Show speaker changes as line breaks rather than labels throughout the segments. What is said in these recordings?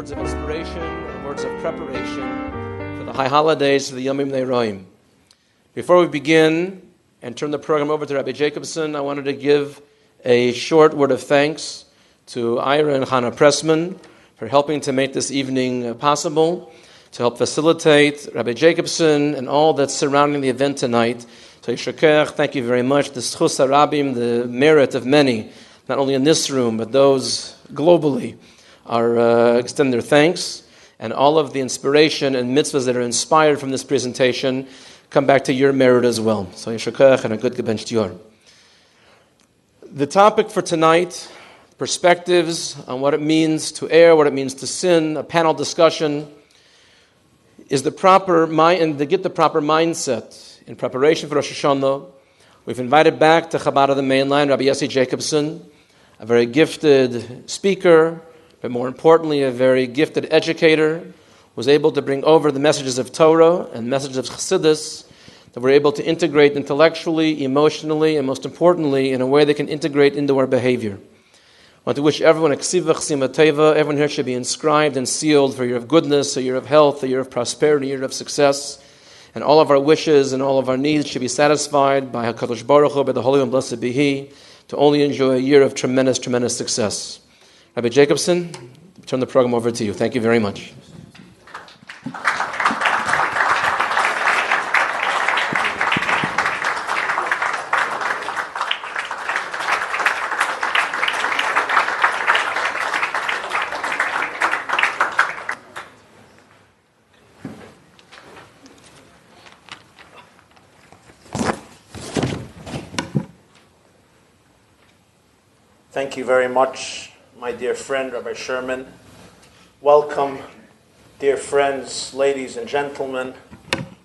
words of inspiration and words of preparation for the high holidays, for the Yomim Neiroim. Before we begin and turn the program over to Rabbi Jacobson, I wanted to give a short word of thanks to Ira and Hannah Pressman for helping to make this evening possible, to help facilitate Rabbi Jacobson and all that's surrounding the event tonight. So Yishakech, thank you very much. The Schus HaRabim, the merit of many, not only in this room, but those globally, are extend their thanks. And all of the inspiration and mitzvahs that are inspired from this presentation come back to your merit as well. So Yishakech and a good Gebench Dior. The topic for tonight, perspectives on what it means to err, what it means to sin, a panel discussion, is the proper mind, and to get the proper mindset in preparation for Rosh Hashanah. We've invited back to Chabad of the mainline Rabbi Jacobson, a very gifted speaker, but more importantly, a very gifted educator, was able to bring over the messages of Torah and messages of Chassidus that we're able to integrate intellectually, emotionally, and most importantly, in a way that can integrate into our behavior. I want to wish everyone everyone here should be inscribed and sealed for a year of goodness, a year of health, a year of prosperity, a year of success. And all of our wishes and all of our needs should be satisfied by HaKadosh Baruch Hu, by the Holy and Blessed be He, to only enjoy a year of tremendous, tremendous success. Rabbi Jacobson, turn the program over to you. Thank you very much.
Thank you very much, my dear friend, Rabbi Sherman. Welcome, dear friends, ladies and gentlemen,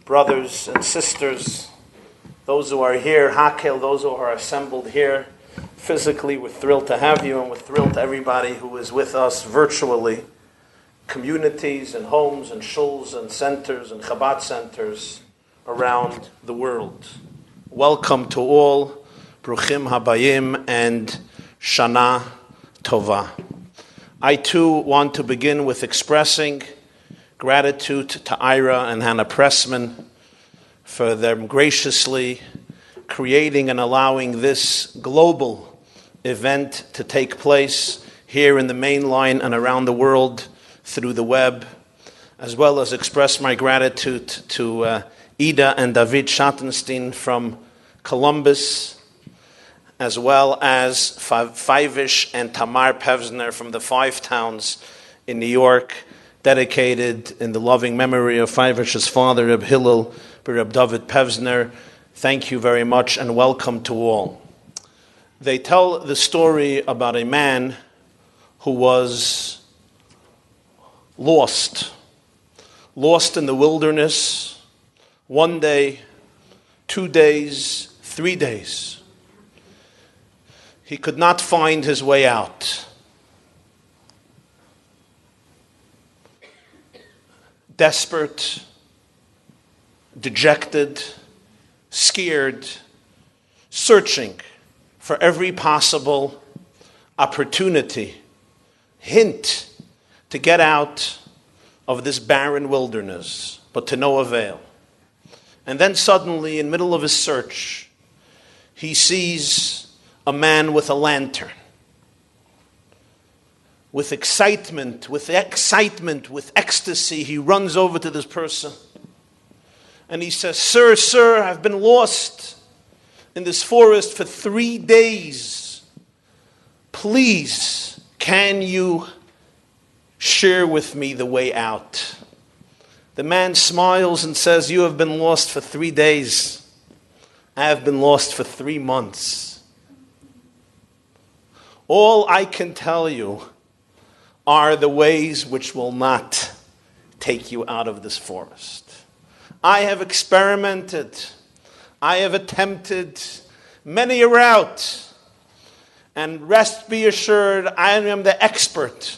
brothers and sisters, those who are here, Hakel, those who are assembled here. Physically, we're thrilled to have you, and we're thrilled to everybody who is with us virtually. Communities and homes and shuls and centers and Chabad centers around the world. Welcome to all, Bruchim Habayim, and Shana Tova. I too want to begin with expressing gratitude to Ira and Hannah Pressman for them graciously creating and allowing this global event to take place here in the main line and around the world through the web, as well as express my gratitude to Ida and David Schattenstein from Columbus, as well as Fivish and Tamar Pevsner from the Five Towns in New York, dedicated in the loving memory of Fivish's father, Reb Hillel, Reb David Pevsner. Thank you very much and welcome to all. They tell the story about a man who was lost in the wilderness, 1 day, 2 days, 3 days. He could not find his way out. Desperate, dejected, scared, searching for every possible opportunity, hint to get out of this barren wilderness, but to no avail. And then suddenly, in the middle of his search, he sees a man with a lantern. With excitement, with ecstasy, he runs over to this person. And he says, Sir, I've been lost in this forest for 3 days. Please, can you share with me the way out? The man smiles and says, you have been lost for 3 days. I have been lost for 3 months. All I can tell you are the ways which will not take you out of this forest. I have experimented. I have attempted many a route. And rest be assured, I am the expert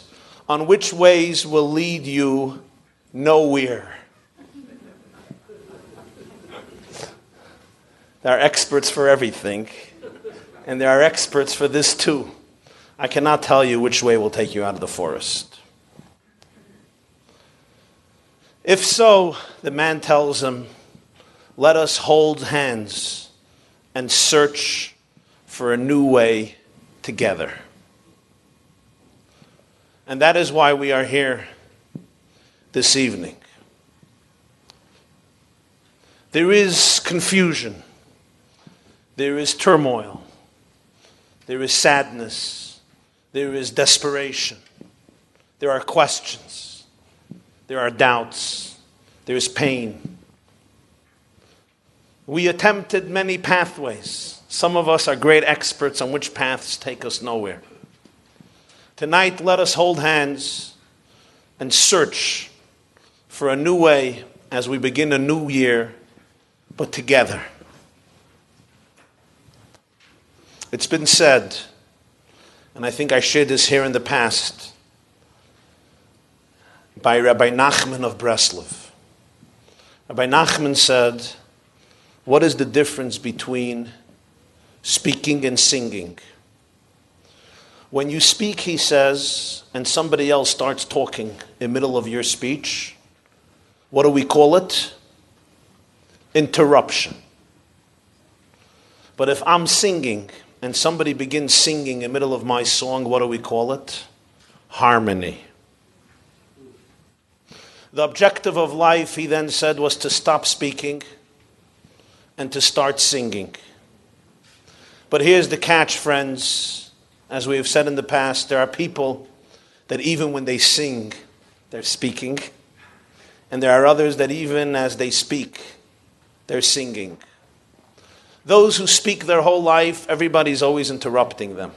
on which ways will lead you nowhere. There are experts for everything, and there are experts for this too. I cannot tell you which way will take you out of the forest. If so, the man tells him, let us hold hands and search for a new way together. And that is why we are here this evening. There is confusion. There is turmoil. There is sadness. There is desperation. There are questions. There are doubts. There is pain. We attempted many pathways. Some of us are great experts on which paths take us nowhere. Tonight, let us hold hands and search for a new way as we begin a new year, but together. It's been said, and I think I shared this here in the past, by Rabbi Nachman of Breslov. Rabbi Nachman said, what is the difference between speaking and singing? When you speak, he says, and somebody else starts talking in the middle of your speech, what do we call it? Interruption. But if I'm singing and somebody begins singing in the middle of my song, what do we call it? Harmony. The objective of life, he then said, was to stop speaking and to start singing. But here's the catch, friends. As we have said in the past, there are people that even when they sing, they're speaking. And there are others that even as they speak, they're singing. Those who speak their whole life, everybody's always interrupting them.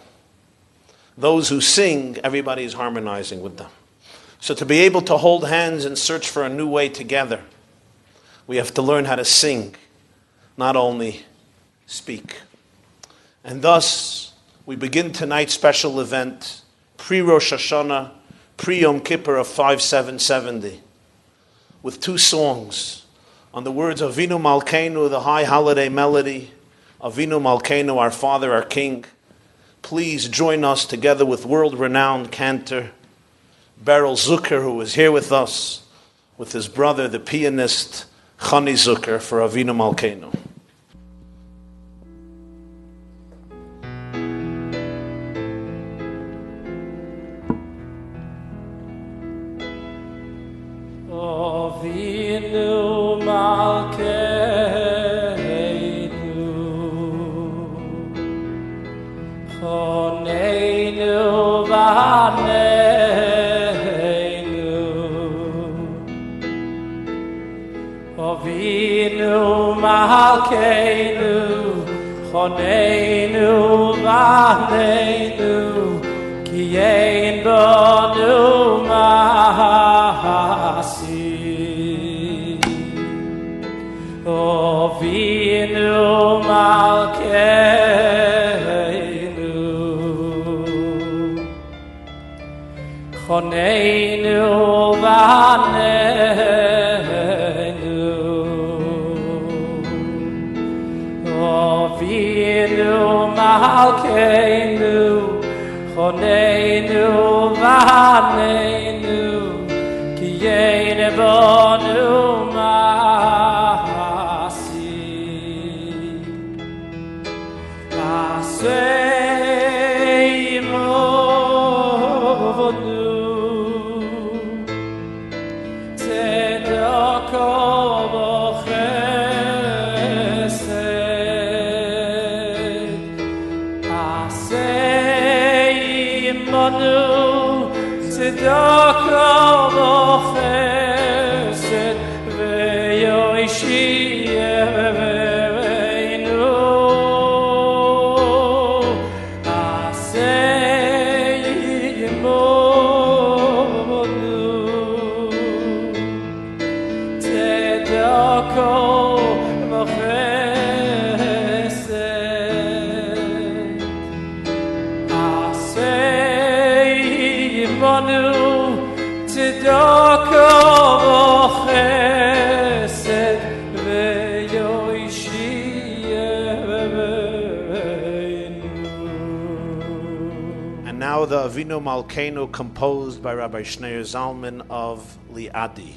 Those who sing, everybody is harmonizing with them. So to be able to hold hands and search for a new way together, we have to learn how to sing, not only speak. And thus, we begin tonight's special event, pre-Rosh Hashanah, pre-Yom Kippur of 5770, with two songs on the words of Avinu Malkeinu, the high holiday melody, Avinu Malkeinu, our Father, our King. Please join us together with world-renowned Cantor Berel Zucker, who is here with us, with his brother, the pianist Chani Zucker, for Avinu Malkeinu.
Avinu Malkeinu, Choneinu V'Haneinu, Avinu Malkeinu, Choneinu V'Haneinu, Ki ein banu ma'asi. Avinu Malkeinu, Choneinu V'Haneinu, Avinu Malkeinu, Choneinu V'Haneinu, Ki ein banu ma'asi. Asei movonu, tzedako v'chesed. Asei monu, tzedako v'chesed, ve'yoishieveinu. Asei monu, tzedako v'chesed. Asei monu, tzedako v'chesed, ve'yoishieveinu.
And now the Avinu Malkeinu, composed by Rabbi Shneur Zalman of Liadi.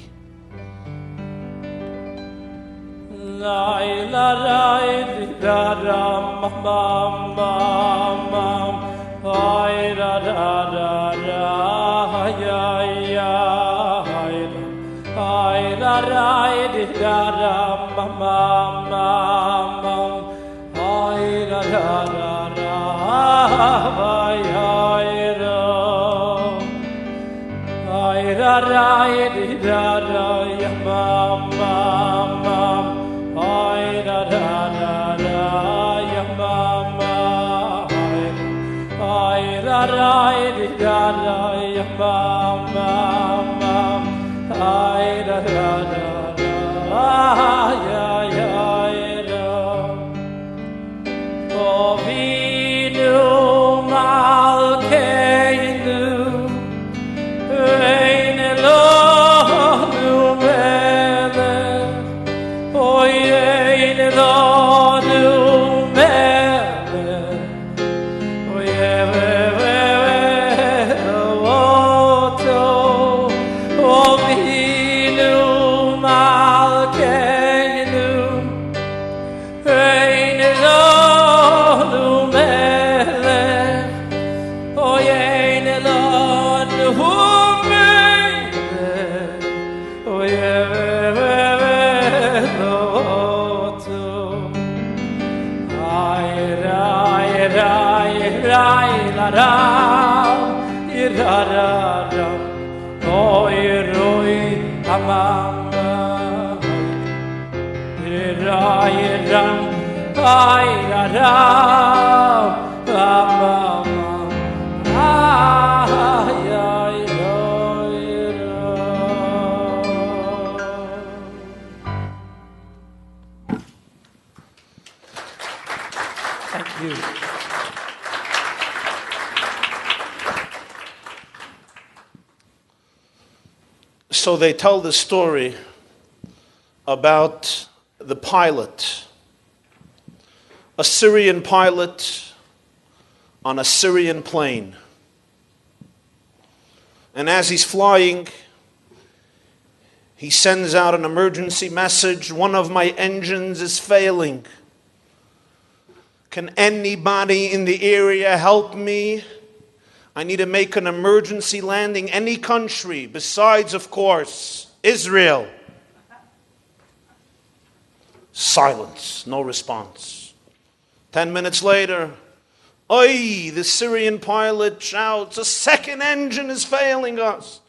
So they tell the story about the pilot, a Syrian pilot on a Syrian plane. And as he's flying, he sends out an emergency message. One of my engines is failing. Can anybody in the area help me? I need to make an emergency landing. Any country besides, of course, Israel. Silence, no response. 10 minutes later, oi, the Syrian pilot shouts, a second engine is failing us.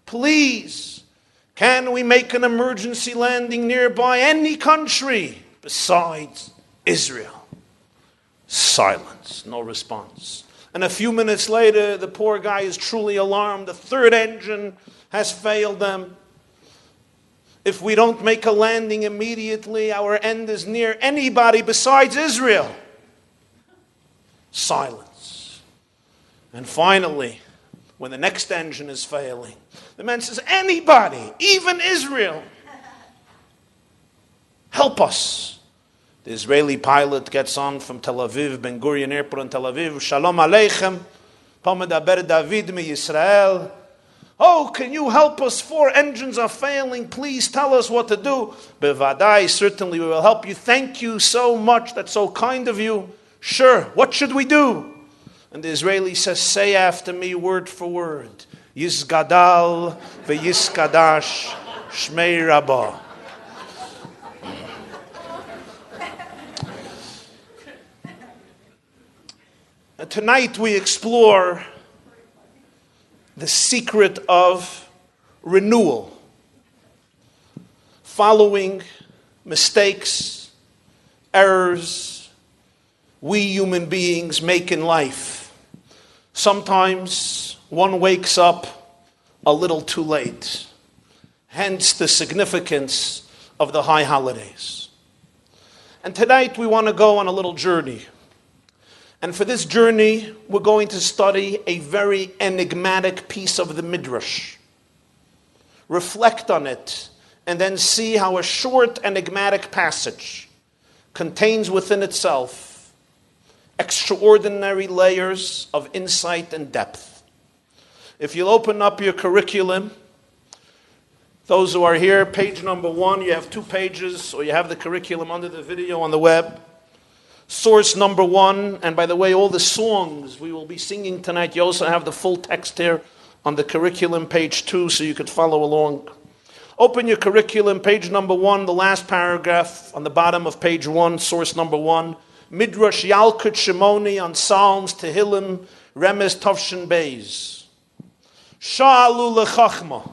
Please, can we make an emergency landing nearby? Any country besides Israel. Silence, no response. And a few minutes later, the poor guy is truly alarmed. The third engine has failed them. If we don't make a landing immediately, our end is near. Anybody besides Israel? Silence. And finally, when the next engine is failing, the man says, anybody, even Israel, help us. The Israeli pilot gets on from Tel Aviv, Ben Gurion Airport in Tel Aviv. Shalom Aleichem. Pomedaber David mi Yisrael. Oh, can you help us? 4 engines are failing. Please tell us what to do. Bevadai, certainly we will help you. Thank you so much. That's so kind of you. Sure, what should we do? And the Israeli says, say after me word for word. Yizgadal ve'yizkadash shmei Rabba. Tonight we explore the secret of renewal, following mistakes, errors we human beings make in life. Sometimes one wakes up a little too late, hence the significance of the high holidays. And tonight we want to go on a little journey. And for this journey, we're going to study a very enigmatic piece of the Midrash. Reflect on it, and then see how a short enigmatic passage contains within itself extraordinary layers of insight and depth. If you'll open up your curriculum, Those who are here, page number 1, you have 2 pages, or you have the curriculum under the video on the web. Source number 1, and by the way, all the songs we will be singing tonight, you also have the full text here on the curriculum, page 2, so you could follow along. Open your curriculum, page number 1, the last paragraph on the bottom of page 1, source number 1. Midrash Yalkut Shimoni on Psalms, Tehillim, Remez Tovshin Beis. Sha'alu lechachma.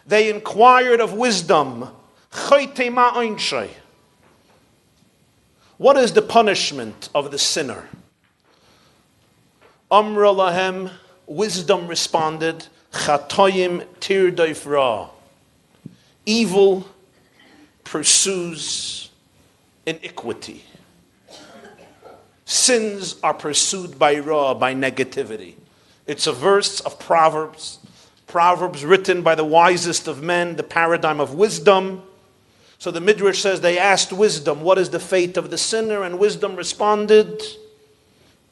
They inquired of wisdom. Choyte ma'oinshai. What is the punishment of the sinner? Amra lahem, wisdom responded, Chatoyim tirdoif ra. Evil pursues iniquity. Sins are pursued by ra, by negativity. It's a verse of Proverbs. Proverbs written by the wisest of men, the paradigm of wisdom. So the Midrash says they asked wisdom, what is the fate of the sinner? And wisdom responded,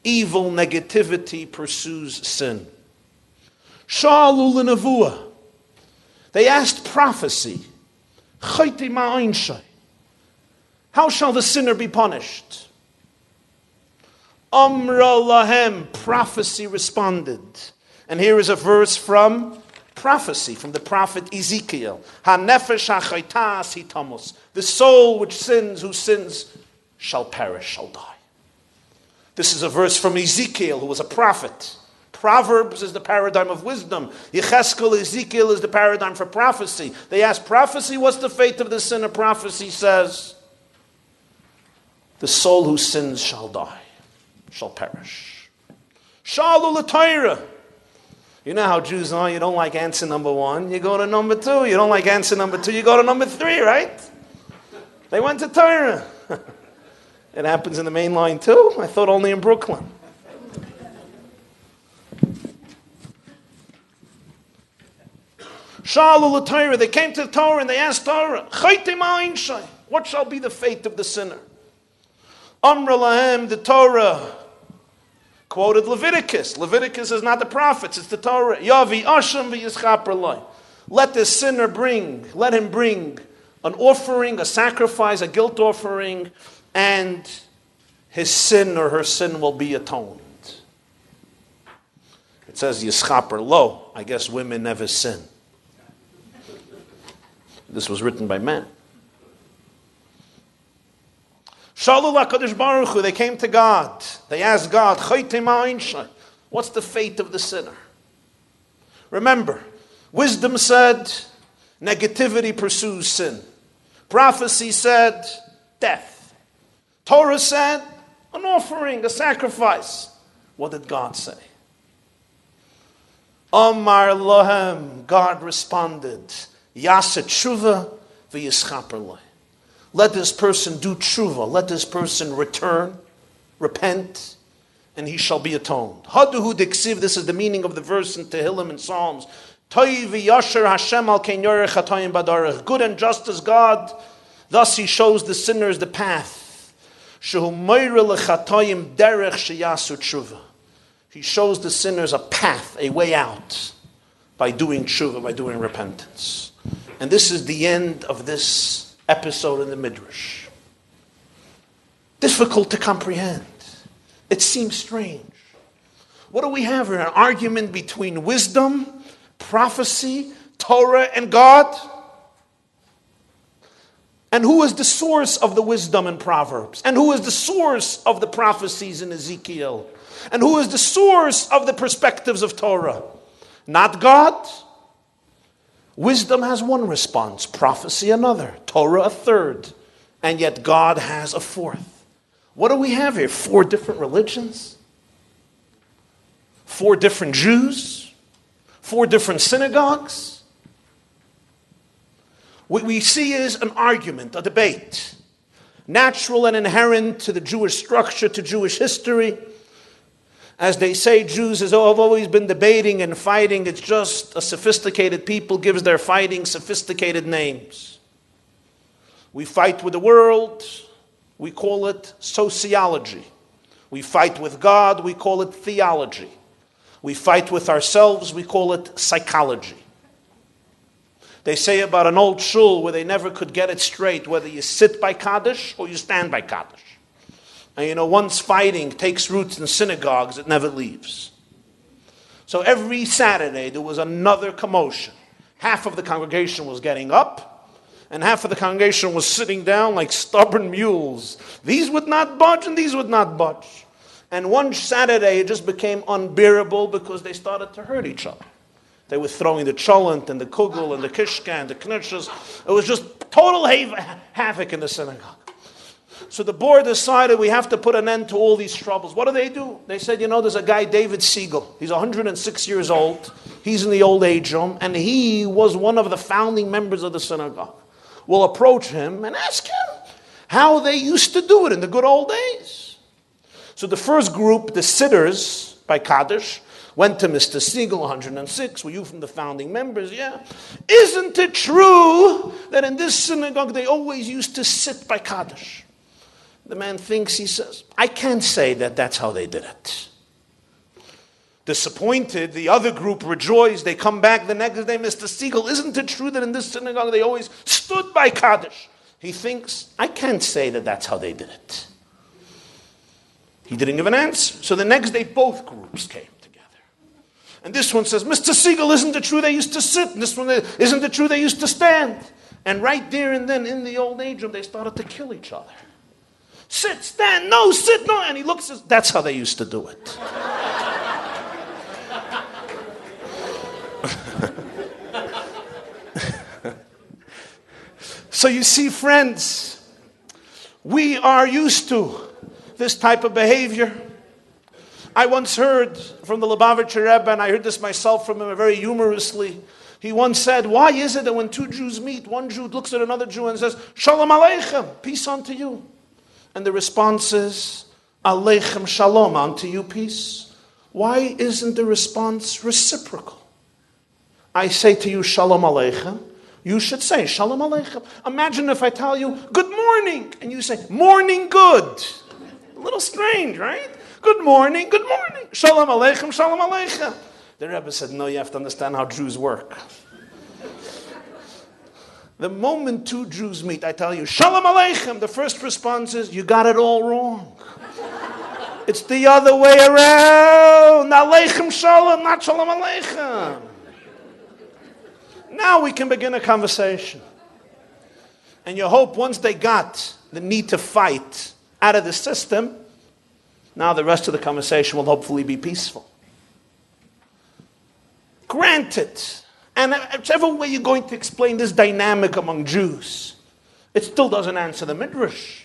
evil negativity pursues sin. Sha'alu l'nevuah. They asked prophecy. Choyte ma'oinshai. How shall the sinner be punished? Amra lahem, prophecy responded. And here is a verse from prophecy, from the prophet Ezekiel. Ha-nefesh ha-chaytas hitamus. The soul which sins, who sins, shall perish, shall die. This is a verse from Ezekiel, who was a prophet. Proverbs is the paradigm of wisdom. Yecheskel, Ezekiel is the paradigm for prophecy. They ask prophecy, what's the fate of the sinner? Prophecy says, the soul who sins shall die, shall perish. Sha'alu l'Torah. You know how Jews are, you don't like answer number 1, you go to number 2. You don't like answer number 2, you go to number 3, right? They went to Torah. It happens in the main line too? I thought only in Brooklyn. Sha'alu l'Torah, they came to the Torah and they asked Torah, Choyte ma'oinshai, what shall be the fate of the sinner? Amra lahem, the Torah quoted Leviticus. Leviticus is not the prophets, it's the Torah. Yavi asham v'yischaper loy. Let this sinner let him bring an offering, a sacrifice, a guilt offering, and his sin or her sin will be atoned. It says yischaper lo. I guess women never sin. This was written by men. Shalu HaKadosh Baruch Hu, they came to God. They asked God, Choyte ma'oinshai, what's the fate of the sinner? Remember, wisdom said, negativity pursues sin. Prophecy said, death. Torah said, an offering, a sacrifice. What did God say? Amar lahem, God responded, Yaset tshuva v'yischaper loy. Let this person do tshuva. Let this person return, repent, and he shall be atoned. Haduhu diksiv, this is the meaning of the verse in Tehillim and Psalms. Toiv v'yasher Hashem al ken yorech hatayim badarech. Good and just as God, thus he shows the sinners the path. Shehu moira lechatayim derech sheyasu tshuva. He shows the sinners a path, a way out, by doing tshuva, by doing repentance. And this is the end of this episode in the Midrash. Difficult to comprehend. It seems strange. What do we have here? An argument between wisdom, prophecy, Torah, and God? And who is the source of the wisdom in Proverbs? And who is the source of the prophecies in Ezekiel? And who is the source of the perspectives of Torah? Not God. Wisdom has one response, prophecy another, Torah a third, and yet God has a fourth. What do we have here? 4 different religions? 4 different Jews? 4 different synagogues? What we see is an argument, a debate, natural and inherent to the Jewish structure, to Jewish history. As they say, Jews have always been debating and fighting. It's just a sophisticated people gives their fighting sophisticated names. We fight with the world. We call it sociology. We fight with God. We call it theology. We fight with ourselves. We call it psychology. They say about an old shul where they never could get it straight, whether you sit by Kaddish or you stand by Kaddish. And once fighting takes roots in synagogues, it never leaves. So every Saturday there was another commotion. Half of the congregation was getting up, and half of the congregation was sitting down like stubborn mules. These would not budge, and these would not budge. And one Saturday it just became unbearable because they started to hurt each other. They were throwing the cholent and the kugel and the kishka and the knutches. It was just total havoc in the synagogue. So the board decided we have to put an end to all these troubles. What do? They said, there's a guy, David Siegel. He's 106 years old. He's in the old age home. And he was one of the founding members of the synagogue. We'll approach him and ask him how they used to do it in the good old days. So the first group, the sitters by Kaddish, went to Mr. Siegel, 106. Were you from the founding members? Yeah. Isn't it true that in this synagogue they always used to sit by Kaddish? The man thinks, he says, I can't say that that's how they did it. Disappointed, the other group rejoiced. They come back the next day, Mr. Siegel, isn't it true that in this synagogue they always stood by Kaddish? He thinks, I can't say that that's how they did it. He didn't give an answer. So the next day both groups came. And this one says, Mr. Siegel, isn't it true they used to sit? And this one, isn't it true they used to stand? And right there and then in the old age room, they started to kill each other. Sit, stand, no, sit, no. And he looks, says, that's how they used to do it. So you see, friends, we are used to this type of behavior. I once heard from the Lubavitcher Rebbe, and I heard this myself from him very humorously. He once said, why is it that when two Jews meet, one Jew looks at another Jew and says, Shalom Aleichem, peace unto you. And the response is, Aleichem Shalom, unto you peace. Why isn't the response reciprocal? I say to you, Shalom Aleichem. You should say, Shalom Aleichem. Imagine if I tell you, good morning, and you say, morning good. A little strange, right? Good morning, good morning. Shalom Aleichem, Shalom Aleichem. The Rebbe said, no, you have to understand how Jews work. The moment two Jews meet, I tell you, Shalom Aleichem, the first response is, you got it all wrong. It's the other way around. Aleichem Shalom, not Shalom Aleichem. Now we can begin a conversation. And you hope once they got the need to fight out of the system, now the rest of the conversation will hopefully be peaceful. Granted, and whichever way you're going to explain this dynamic among Jews, it still doesn't answer the Midrash.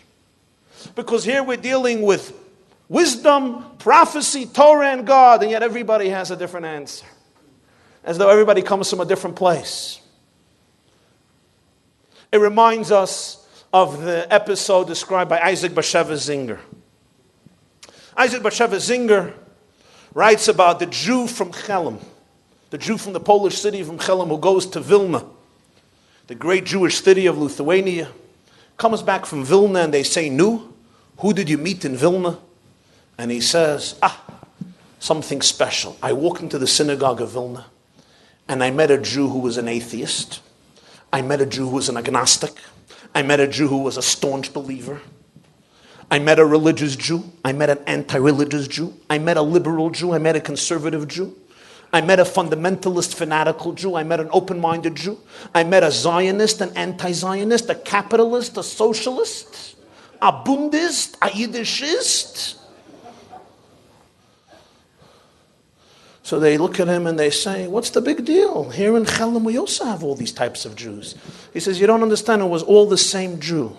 Because here we're dealing with wisdom, prophecy, Torah and God, and yet everybody has a different answer. As though everybody comes from a different place. It reminds us of the episode described by Isaac Bashevis Singer. Isaac Bashevis Singer writes about the Jew from Chelm, the Jew from the Polish city of Chelm who goes to Vilna, the great Jewish city of Lithuania, comes back from Vilna and they say, Nu, who did you meet in Vilna? And he says, something special. I walked into the synagogue of Vilna and I met a Jew who was an atheist. I met a Jew who was an agnostic. I met a Jew who was a staunch believer. I met a religious Jew. I met an anti-religious Jew. I met a liberal Jew. I met a conservative Jew. I met a fundamentalist, fanatical Jew. I met an open-minded Jew. I met a Zionist, an anti-Zionist, a capitalist, a socialist, a Bundist, a Yiddishist. So they look at him and they say, what's the big deal? Here in Chelm we also have all these types of Jews. He says, you don't understand, it was all the same Jew.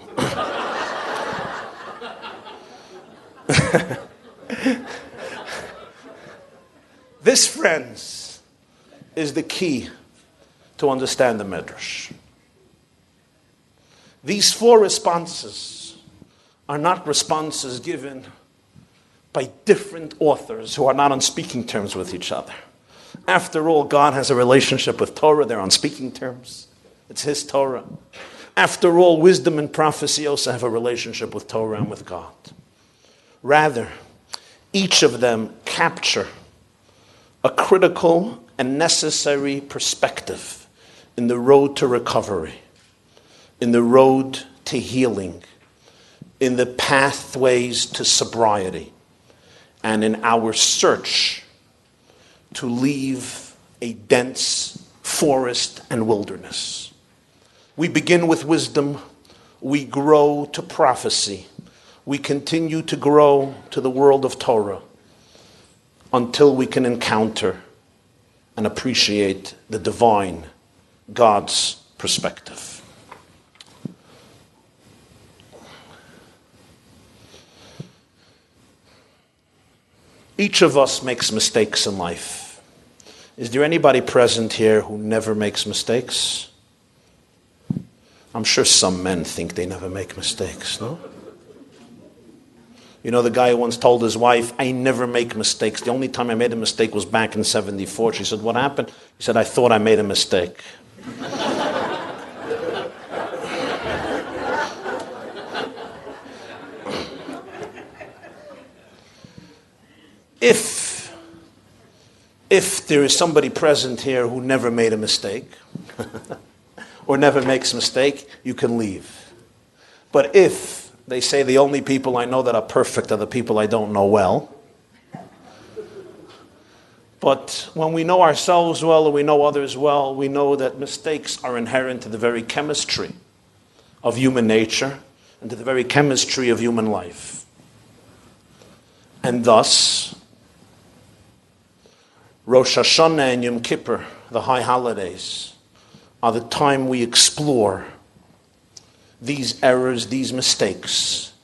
This, friends, is the key to understand the Midrash. These four responses are not responses given by different authors who are not on speaking terms with each other. After all, God has a relationship with Torah. They're on speaking terms. It's His Torah. After all, wisdom and prophecy also have a relationship with Torah and with God. Rather, each of them capture a critical and necessary perspective in the road to recovery, in the road to healing, in the pathways to sobriety, and in our search to leave a dense forest and wilderness. We begin with wisdom, we grow to prophecy, we continue to grow to the world of Torah until we can encounter and appreciate the divine, God's perspective. Each of us makes mistakes in life. Is there anybody present here who never makes mistakes? I'm sure some men think they never make mistakes, no? You know the guy who once told his wife, I never make mistakes. The only time I made a mistake was back in 74. She said, what happened? He said, I thought I made a mistake. If there is somebody present here who never made a mistake or never makes a mistake, you can leave. But if they say the only people I know that are perfect are the people I don't know well, but when we know ourselves well and we know others well, we know that mistakes are inherent to the very chemistry of human nature and to the very chemistry of human life. And thus, Rosh Hashanah and Yom Kippur, the high holidays, are the time we explore these errors, these mistakes,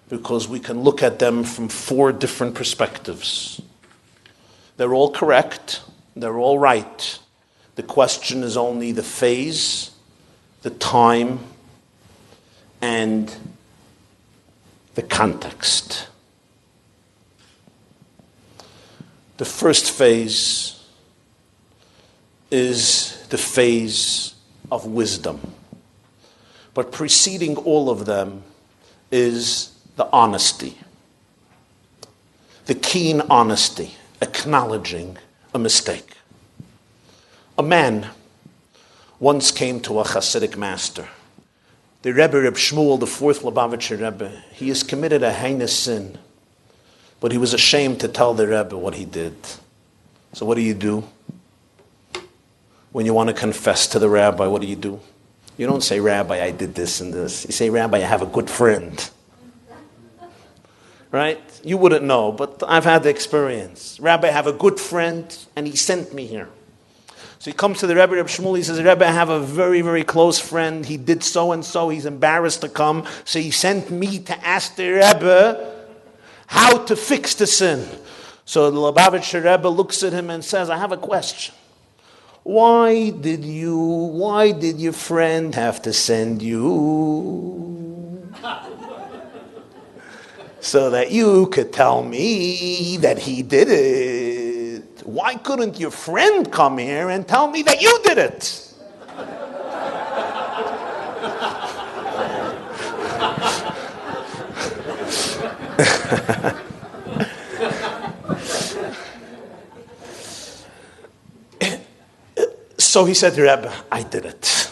because we can look at them from 4 different perspectives. They're all correct, they're all right. The question is only the phase, the time, and the context. The first phase is the phase of wisdom. But preceding all of them is the honesty. The keen honesty, acknowledging a mistake. A man once came to a Hasidic master. The Rebbe, Reb Shmuel, the 4th Lubavitcher Rebbe, he has committed a heinous sin. But he was ashamed to tell the Rebbe what he did. So what do? When you want to confess to the rabbi, what do? You don't say, Rabbi, I did this and this. You say, Rabbi, I have a good friend. Right? You wouldn't know, but I've had the experience. Rabbi, I have a good friend, and he sent me here. So he comes to the Rebbe, Reb Shmuel, he says, Rebbe, I have a very, very close friend. He did so and so. He's embarrassed to come. So he sent me to ask the Rebbe how to fix the sin. So the Lubavitcher Rebbe looks at him and says, I have a question. Why did your friend have to send you? So that you could tell me that he did it. Why couldn't your friend come here and tell me that you did it? So he said to Rebbe, I did it.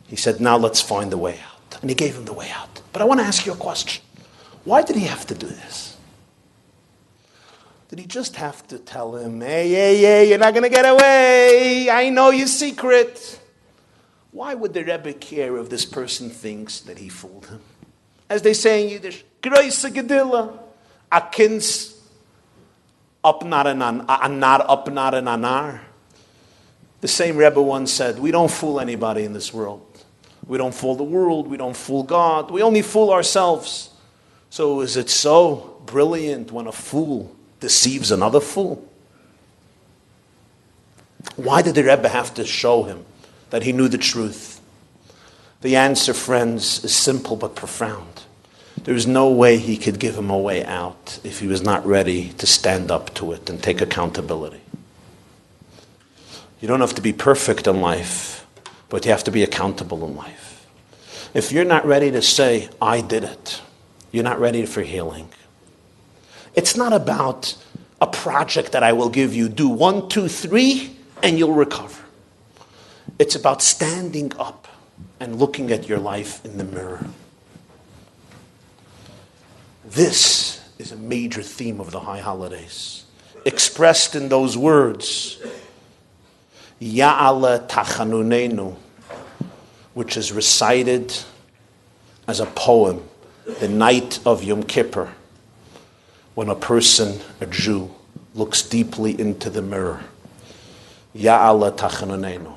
He said, now let's find the way out. And he gave him the way out. But I want to ask you a question. Why did he have to do this? Did he just have to tell him, hey, you're not going to get away. I know your secret. Why would the Rebbe care if this person thinks that he fooled him? As they say in Yiddish, Groise Gedilla, a kind's up not an anar. The same Rebbe once said, we don't fool anybody in this world. We don't fool the world, we don't fool God, we only fool ourselves. So is it so brilliant when a fool deceives another fool? Why did the Rebbe have to show him that he knew the truth? The answer, friends, is simple but profound. There is no way he could give him a way out if he was not ready to stand up to it and take accountability. You don't have to be perfect in life, but you have to be accountable in life. If you're not ready to say, I did it, you're not ready for healing. It's not about a project that I will give you. Do 1, 2, 3, and you'll recover. It's about standing up and looking at your life in the mirror. This is a major theme of the high holidays, expressed in those words, Ya'ala Tachanunenu, which is recited as a poem the night of Yom Kippur, when a person, a Jew, looks deeply into the mirror. Ya'ala Tachanunenu.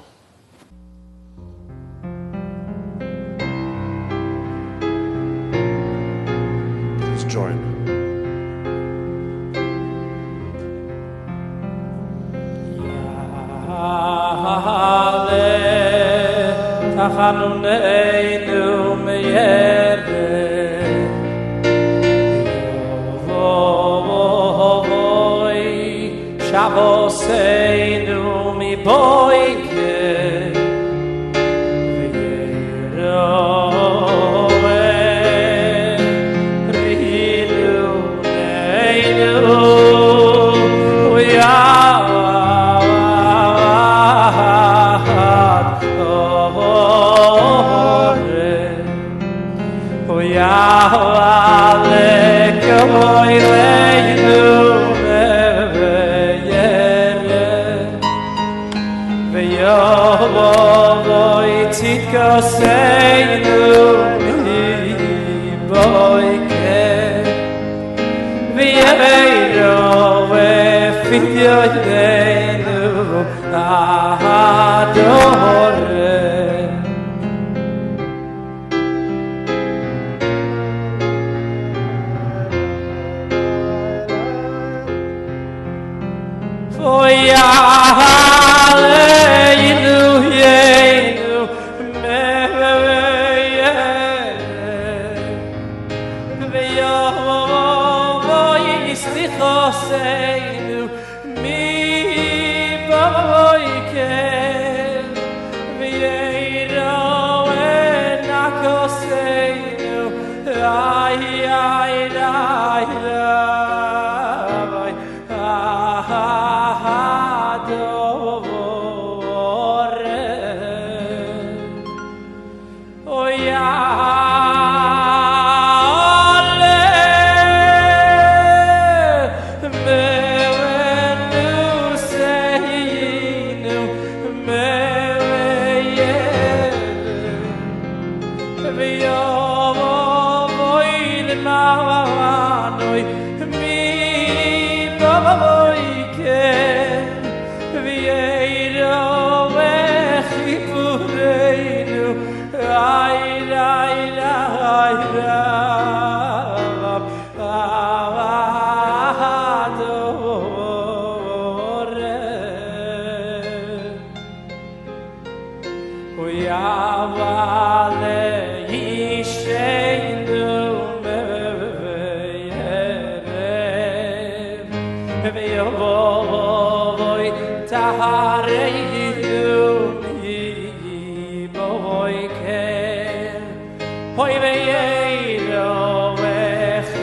Please join.
Tachanunenu meyere Yovoy Shavoseinu mi boike V'yerowe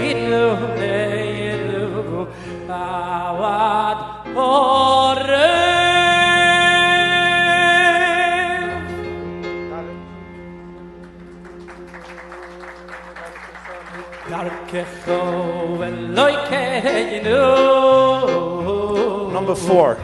Rinu neinu
Number 4.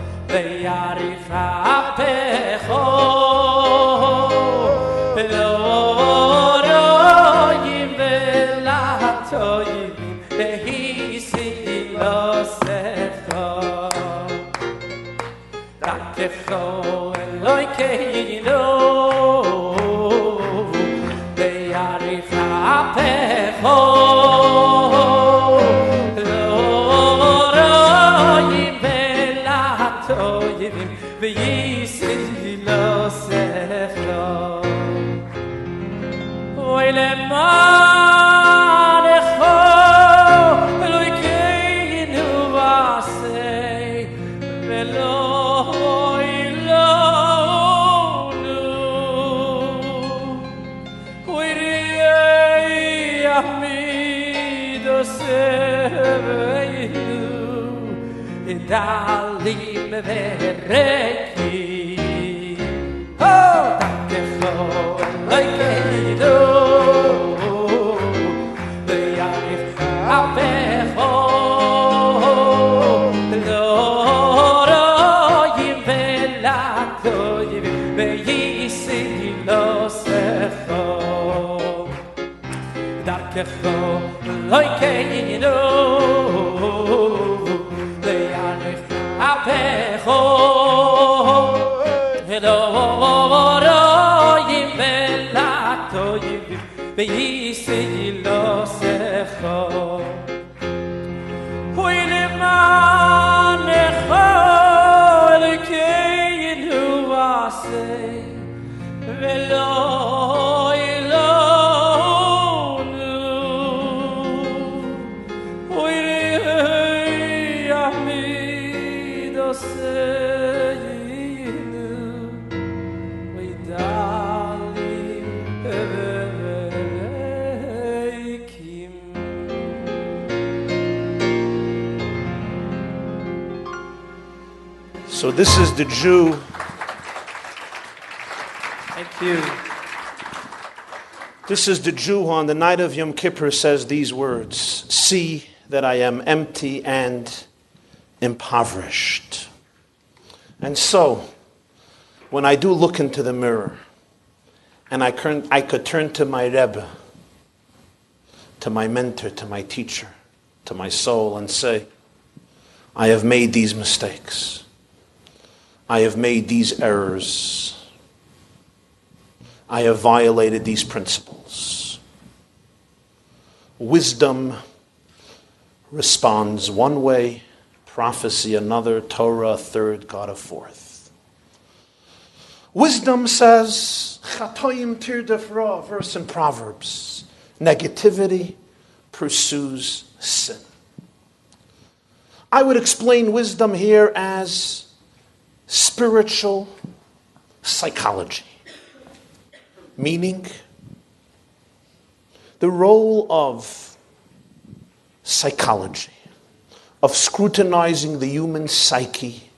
Dalim vereki. Oh!
So this is the Jew.
Thank you.
This is the Jew who on the night of Yom Kippur says these words, "See that I am empty and impoverished." And so, when I do look into the mirror, and I could turn to my Rebbe, to my mentor, to my teacher, to my soul, and say, I have made these mistakes. I have made these errors. I have violated these principles. Wisdom responds one way, prophecy another, Torah a third, God a fourth. Wisdom says, Chatoim tirdef ra, verse in Proverbs, negativity pursues sin. I would explain wisdom here as spiritual psychology, meaning the role of psychology, of scrutinizing the human psyche,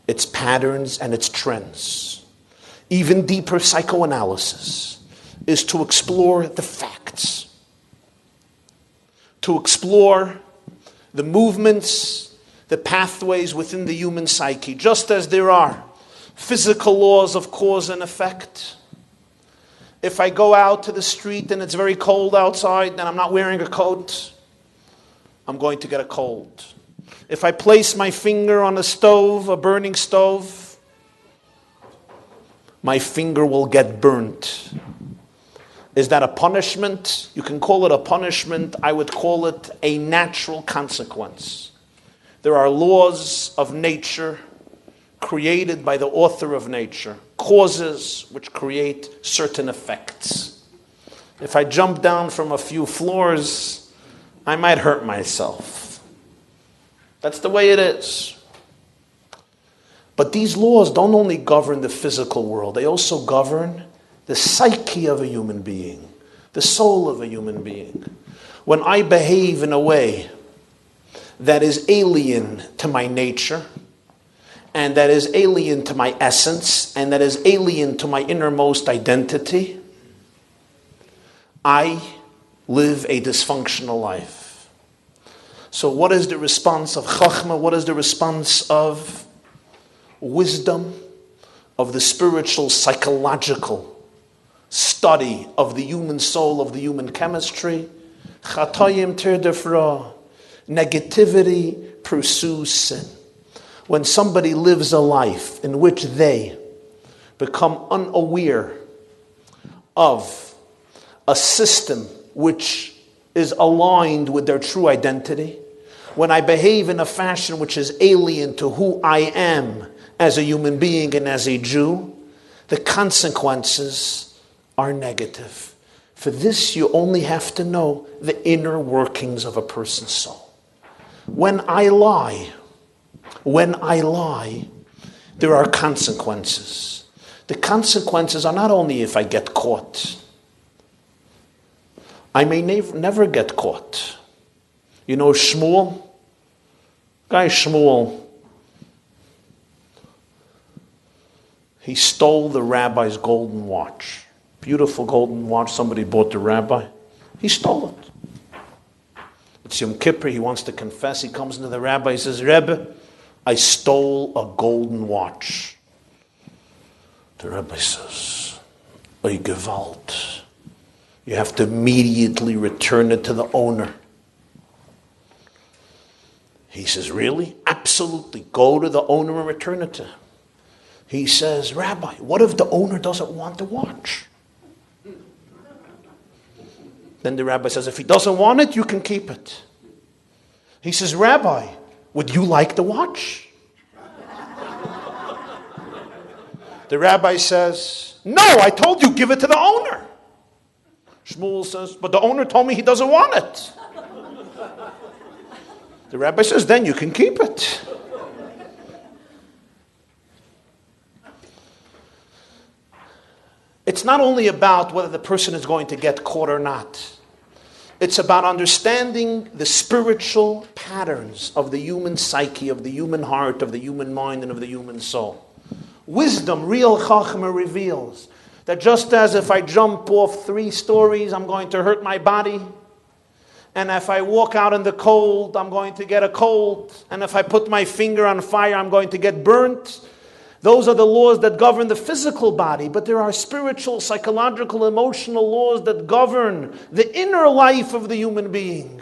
its patterns and its trends. Even deeper psychoanalysis is to explore the facts, to explore the movements, the pathways within the human psyche. Just as there are physical laws of cause and effect. If I go out to the street and it's very cold outside and I'm not wearing a coat, I'm going to get a cold. If I place my finger on a stove, a burning stove, my finger will get burnt. Is that a punishment? You can call it a punishment. I would call it a natural consequence. There are laws of nature created by the author of nature, causes which create certain effects. If I jump down from a few floors, I might hurt myself. That's the way it is. But these laws don't only govern the physical world, they also govern the psyche of a human being, the soul of a human being. When I behave in a way that is alien to my nature, and that is alien to my essence, and that is alien to my innermost identity, I live a dysfunctional life. So what is the response of Chachma? What is the response of wisdom, of the spiritual, psychological study of the human soul, of the human chemistry? Chatoyim tirdef ra. Negativity pursues sin. When somebody lives a life in which they become unaware of a system which is aligned with their true identity, when I behave in a fashion which is alien to who I am as a human being and as a Jew, the consequences are negative. For this, you only have to know the inner workings of a person's soul. When I lie, there are consequences. The consequences are not only if I get caught. I may never get caught. You know Shmuel? Guy Shmuel, he stole the rabbi's golden watch. Beautiful golden watch somebody bought the rabbi. He stole it. It's Yom Kippur. He wants to confess. He comes into the rabbi. He says, Rebbe, I stole a golden watch. The rabbi says, Oy Gewalt. You have to immediately return it to the owner. He says, really? Absolutely. Go to the owner and return it to him. He says, Rabbi, what if the owner doesn't want the watch? Then the rabbi says, if he doesn't want it, you can keep it. He says, Rabbi, would you like the watch? The rabbi says, no, I told you, give it to the owner. Shmuel says, but the owner told me he doesn't want it. The rabbi says, then you can keep it. It's not only about whether the person is going to get caught or not. It's about understanding the spiritual patterns of the human psyche, of the human heart, of the human mind, and of the human soul. Wisdom, real Chachma, reveals that just as if I jump off 3 stories, I'm going to hurt my body. And if I walk out in the cold, I'm going to get a cold. And if I put my finger on fire, I'm going to get burnt. Those are the laws that govern the physical body, but there are spiritual, psychological, emotional laws that govern the inner life of the human being.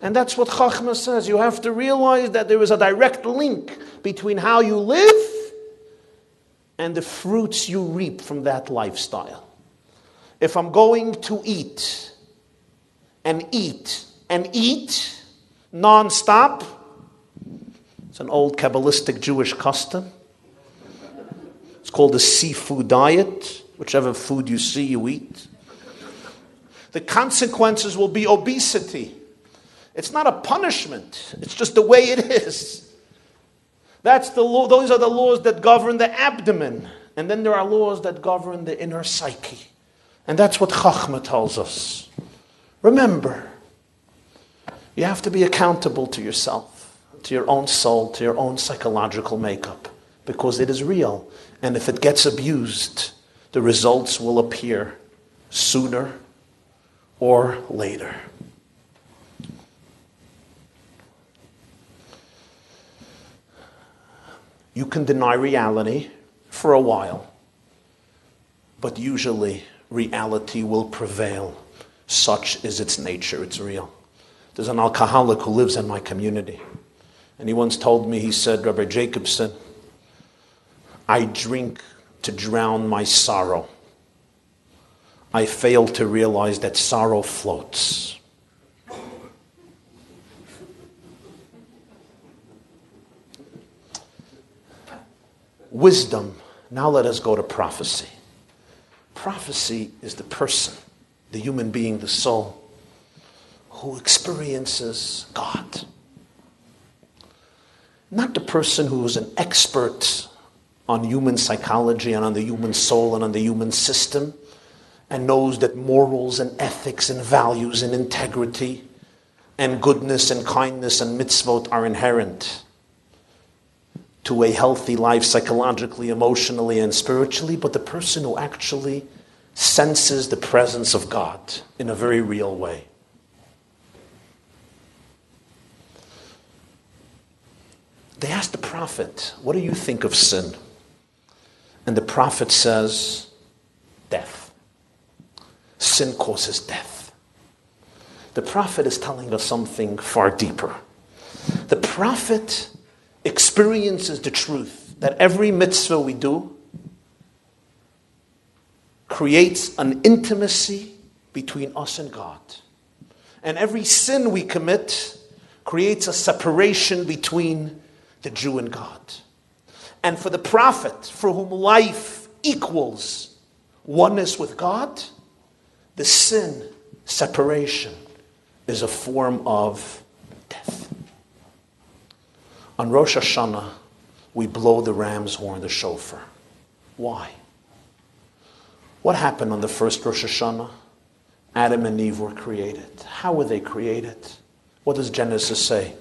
And that's what Chachma says. You have to realize that there is a direct link between how you live and the fruits you reap from that lifestyle. If I'm going to eat and eat and eat non-stop, it's an old Kabbalistic Jewish custom. It's called the seafood diet. Whichever food you see, you eat. The consequences will be obesity. It's not a punishment. It's just the way it is. That's the law. Those are the laws that govern the abdomen. And then there are laws that govern the inner psyche. And that's what Chachma tells us. Remember, you have to be accountable to yourself, to your own soul, to your own psychological makeup, because it is real. And if it gets abused, the results will appear sooner or later. You can deny reality for a while, but usually reality will prevail. Such is its nature, it's real. There's an alcoholic who lives in my community, and he once told me, he said, Rabbi Jacobson, I drink to drown my sorrow. I fail to realize that sorrow floats. Wisdom. Now let us go to prophecy. Prophecy is the person, the human being, the soul, who experiences God. Not the person who is an expert on human psychology and on the human soul and on the human system and knows that morals and ethics and values and integrity and goodness and kindness and mitzvot are inherent to a healthy life psychologically, emotionally, and spiritually, but the person who actually senses the presence of God in a very real way. They asked the prophet, what do you think of sin? And the prophet says, death. Sin causes death. The prophet is telling us something far deeper. The prophet experiences the truth that every mitzvah we do creates an intimacy between us and God. And every sin we commit creates a separation between the Jew and God. And for the prophet, for whom life equals oneness with God, the sin, separation, is a form of death. On Rosh Hashanah, we blow the ram's horn, the shofar. Why? What happened on the first Rosh Hashanah? Adam and Eve were created. How were they created? What does Genesis say?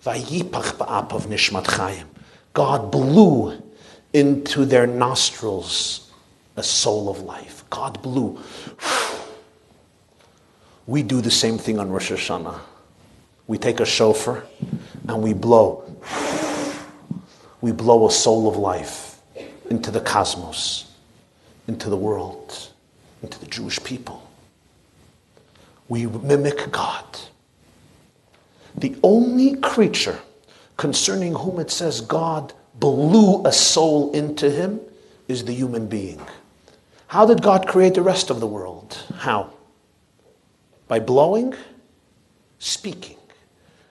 Vayipach ba'apav nishmat chayim. God blew into their nostrils a soul of life. God blew. We do the same thing on Rosh Hashanah. We take a shofar and we blow. We blow a soul of life into the cosmos, into the world, into the Jewish people. We mimic God. The only creature concerning whom it says God blew a soul into him is the human being. How did God create the rest of the world? How? By blowing? Speaking.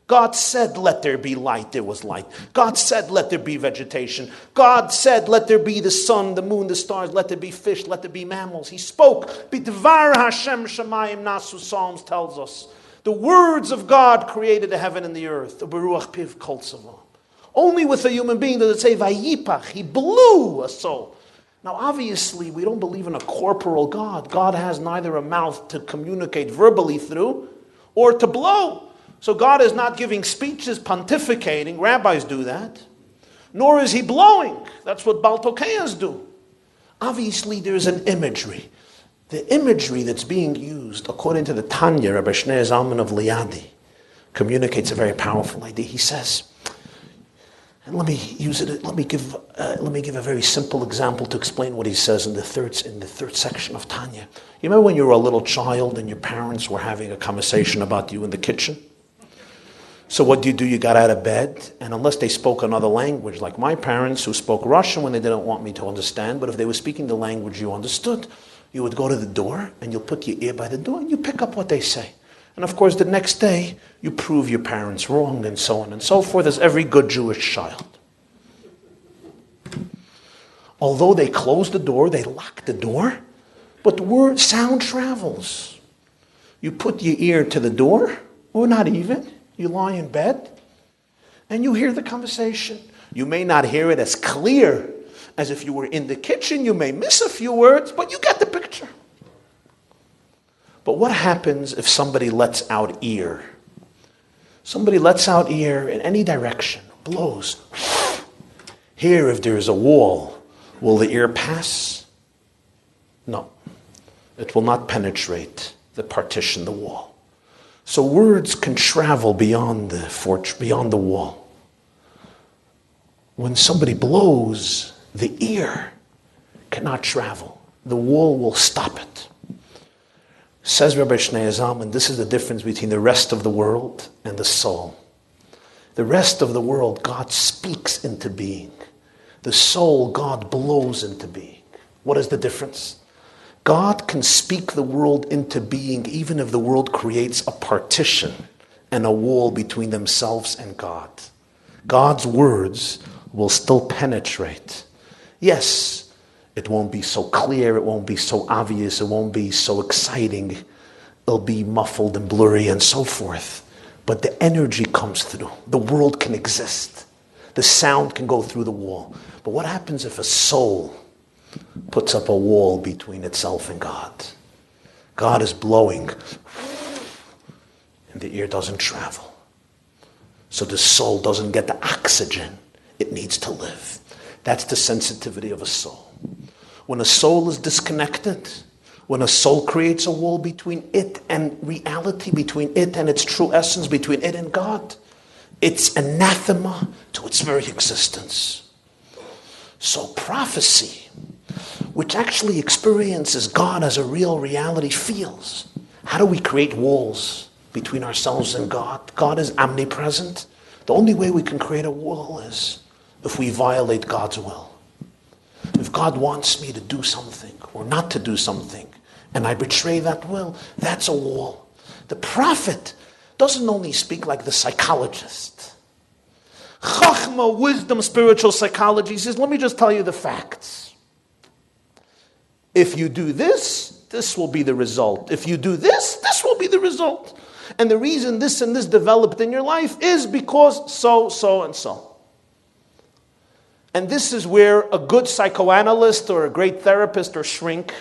God said, let there be light, there was light. God said, let there be vegetation. God said, let there be the sun, the moon, the stars, let there be fish, let there be mammals. He spoke. B'dvar Hashem Shamayim Nasu, Psalms tells us. The words of God created the heaven and the earth. Beruach Piv Kol Tzava. Only with a human being does it say, Vayipach, he blew a soul. Now obviously we don't believe in a corporal God. God has neither a mouth to communicate verbally through or to blow. So God is not giving speeches, pontificating. Rabbis do that. Nor is he blowing. That's what Baltokayas do. Obviously there's an imagery. The imagery that's being used, according to the Tanya, Rabbi Shnei Zalman of Liadi, communicates a very powerful idea. He says, and let me use it. Let me give a very simple example to explain what he says in the third section of Tanya. You remember when you were a little child and your parents were having a conversation about you in the kitchen? So what do? You got out of bed, and unless they spoke another language, like my parents who spoke Russian when they didn't want me to understand, but if they were speaking the language you understood, you would go to the door and you'll put your ear by the door and you pick up what they say. And of course the next day you prove your parents wrong and so on and so forth, as every good Jewish child. Although they close the door, they lock the door, but the sound travels. You put your ear to the door, or not even, you lie in bed and you hear the conversation. You may not hear it as clear as if you were in the kitchen. You may miss a few words, but you get the picture. But what happens if somebody lets out ear? Somebody lets out ear in any direction, blows. Here, if there is a wall, will the ear pass? No. It will not penetrate the partition, the wall. So words can travel beyond the wall. When somebody blows, the ear cannot travel. The wall will stop it. Says Rabbi Shnei Zalman, this is the difference between the rest of the world and the soul. The rest of the world, God speaks into being. The soul, God blows into being. What is the difference? God can speak the world into being even if the world creates a partition and a wall between themselves and God. God's words will still penetrate. Yes, it won't be so clear, it won't be so obvious, it won't be so exciting. It'll be muffled and blurry and so forth. But the energy comes through. The world can exist. The sound can go through the wall. But what happens if a soul puts up a wall between itself and God? God is blowing and the ear doesn't travel. So the soul doesn't get the oxygen it needs to live. That's the sensitivity of a soul. When a soul is disconnected, when a soul creates a wall between it and reality, between it and its true essence, between it and God, it's anathema to its very existence. So prophecy, which actually experiences God as a real reality, feels. How do we create walls between ourselves and God? God is omnipresent. The only way we can create a wall is if we violate God's will. If God wants me to do something or not to do something, and I betray that will, that's a wall. The prophet doesn't only speak like the psychologist. Chachma, wisdom, spiritual psychology says, let me just tell you the facts. If you do this, this will be the result. If you do this, this will be the result. And the reason this and this developed in your life is because so, so, and so. And this is where a good psychoanalyst or a great therapist or shrink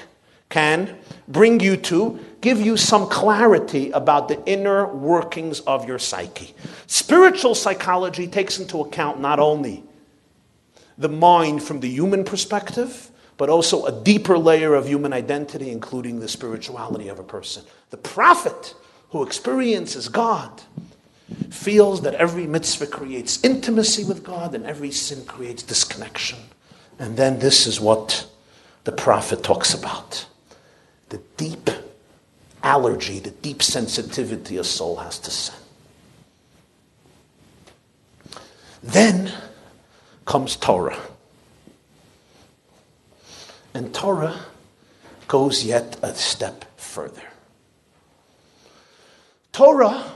can bring you to, give you some clarity about the inner workings of your psyche. Spiritual psychology takes into account not only the mind from the human perspective, but also a deeper layer of human identity, including the spirituality of a person. The prophet who experiences God feels that every mitzvah creates intimacy with God and every sin creates disconnection. And then this is what the prophet talks about. The deep allergy, the deep sensitivity a soul has to sin. Then comes Torah. And Torah goes yet a step further. Torah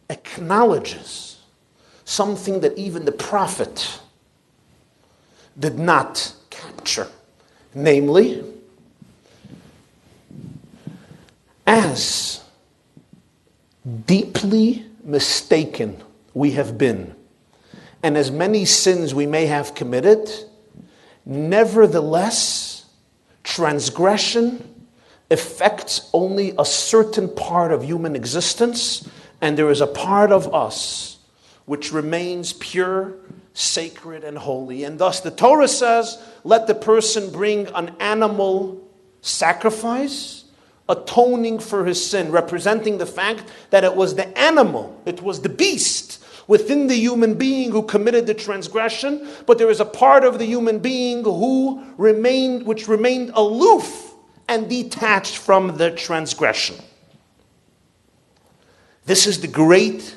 acknowledges something that even the prophet did not capture. Namely, as deeply mistaken we have been, and as many sins we may have committed, nevertheless, transgression affects only a certain part of human existence, and there is a part of us which remains pure, sacred, and holy. And thus the Torah says, let the person bring an animal sacrifice, atoning for his sin, representing the fact that it was the animal, it was the beast within the human being who committed the transgression, but there is a part of the human being which remained aloof and detached from the transgression. This is the great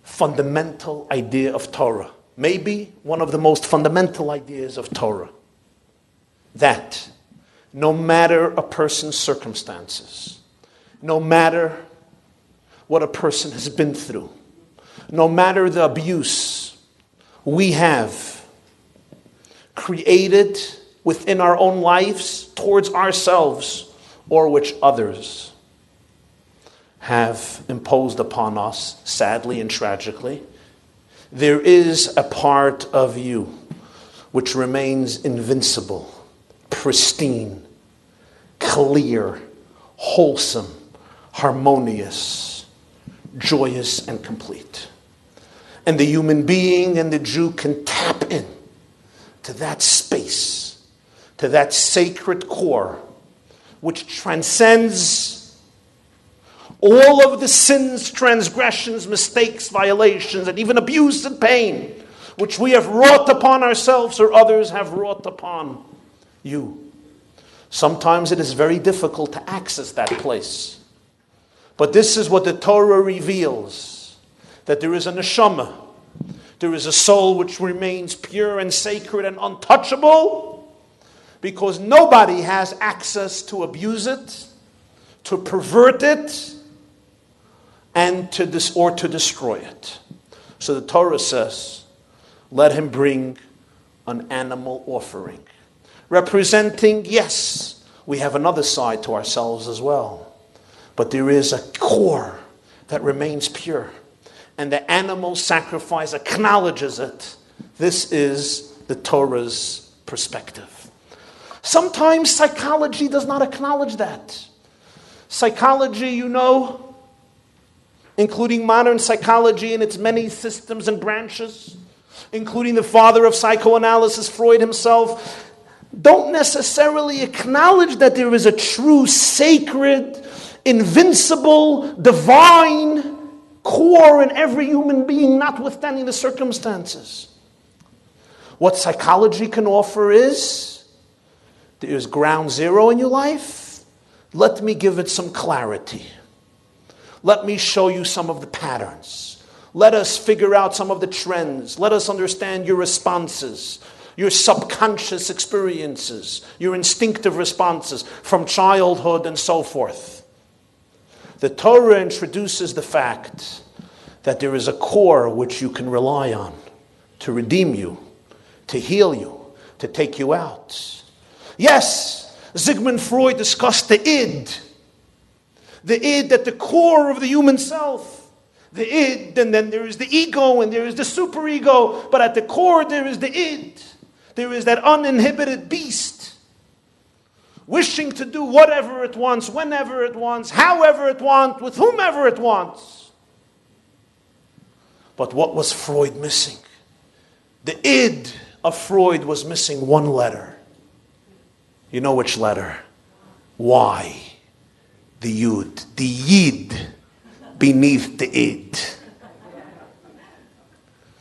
fundamental idea of Torah. Maybe one of the most fundamental ideas of Torah. That no matter a person's circumstances, no matter what a person has been through, no matter the abuse we have created within our own lives towards ourselves or which others have imposed upon us, sadly and tragically, there is a part of you which remains invincible, pristine, clear, wholesome, harmonious, joyous, and complete. And the human being and the Jew can tap in to that space, to that sacred core, which transcends all of the sins, transgressions, mistakes, violations, and even abuse and pain, which we have wrought upon ourselves or others have wrought upon you. Sometimes it is very difficult to access that place. But this is what the Torah reveals, that there is a neshama, there is a soul which remains pure and sacred and untouchable, because nobody has access to abuse it, to pervert it, and to destroy it. So the Torah says, let him bring an animal offering, representing, yes, we have another side to ourselves as well, but there is a core that remains pure, and the animal sacrifice acknowledges it. This is the Torah's perspective. Sometimes psychology does not acknowledge that. Psychology, including modern psychology and its many systems and branches, including the father of psychoanalysis, Freud himself, don't necessarily acknowledge that there is a true, sacred, invincible, divine core in every human being, notwithstanding the circumstances. What psychology can offer is, there's ground zero in your life. Let me give it some clarity. Let me show you some of the patterns. Let us figure out some of the trends. Let us understand your responses, your subconscious experiences, your instinctive responses from childhood and so forth. The Torah introduces the fact that there is a core which you can rely on to redeem you, to heal you, to take you out. Yes, Sigmund Freud discussed the id. The id at the core of the human self. The id, and then there is the ego, and there is the superego. But at the core there is the id. There is that uninhibited beast, wishing to do whatever it wants, whenever it wants, however it wants, with whomever it wants. But what was Freud missing? The id of Freud was missing one letter. You know which letter? Y. The Yud. The Yid beneath the Id.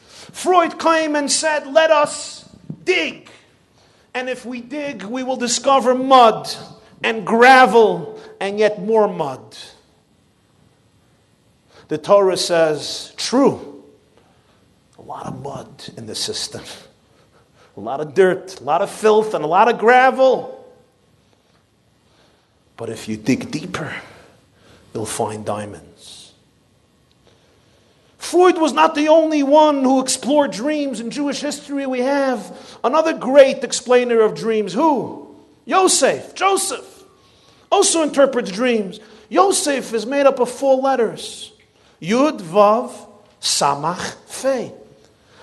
Freud came and said, let us dig. And if we dig, we will discover mud and gravel and yet more mud. The Torah says, true. A lot of mud in the system. A lot of dirt, a lot of filth, and a lot of gravel. But if you dig deeper, you'll find diamonds. Freud was not the only one who explored dreams. In Jewish history, we have another great explainer of dreams. Who? Joseph. Also interprets dreams. Yosef is made up of 4 letters. Yud, Vav, Samach, Fei.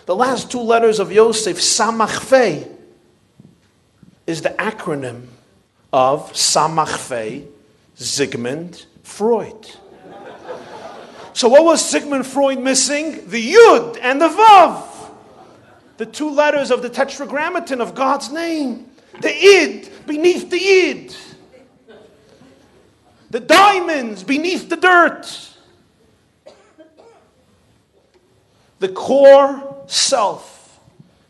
The last 2 letters of Yosef, Samach, Fei, is the acronym of Samach, Fei, Sigmund Freud. So what was Sigmund Freud missing? The Yud and the Vav. The 2 letters of the tetragrammaton of God's name. The Id beneath the Yid. The diamonds beneath the dirt. The core self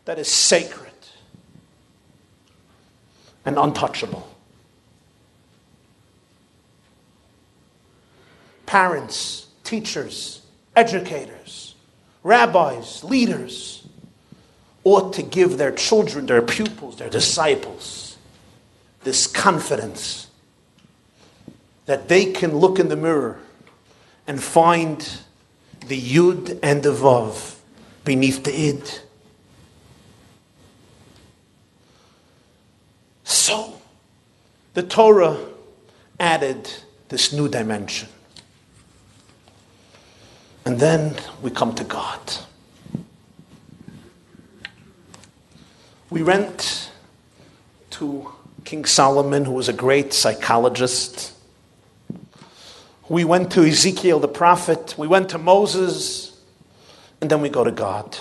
that is sacred and untouchable. Parents, teachers, educators, rabbis, leaders ought to give their children, their pupils, their disciples this confidence that they can look in the mirror and find the Yud and the Vav beneath the Id. So, the Torah added this new dimension. And then we come to God. We went to King Solomon, who was a great psychologist. We went to Ezekiel the prophet. We went to Moses. And then we go to God.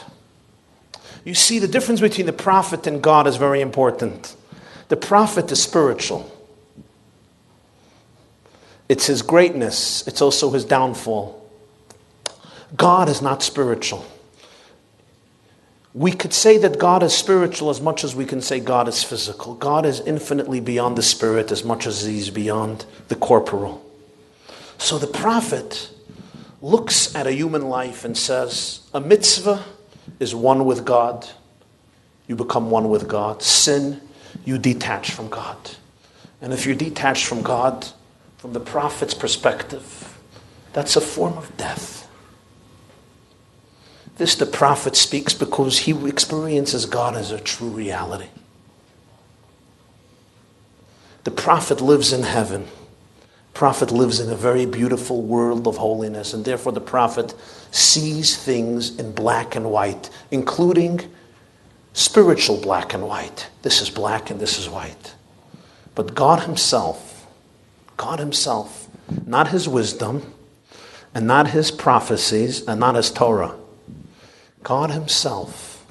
You see, the difference between the prophet and God is very important. The prophet is spiritual. It's his greatness. It's also his downfall. God is not spiritual. We could say that God is spiritual as much as we can say God is physical. God is infinitely beyond the spirit as much as he's beyond the corporal. So the prophet looks at a human life and says, a mitzvah is one with God. You become one with God. Sin, you detach from God. And if you're detached from God, from the prophet's perspective, that's a form of death. This the prophet speaks because he experiences God as a true reality. The prophet lives in heaven. The prophet lives in a very beautiful world of holiness, and therefore the prophet sees things in black and white, including spiritual black and white. This is black and this is white. But God himself, not his wisdom, and not his prophecies, and not his Torah, God himself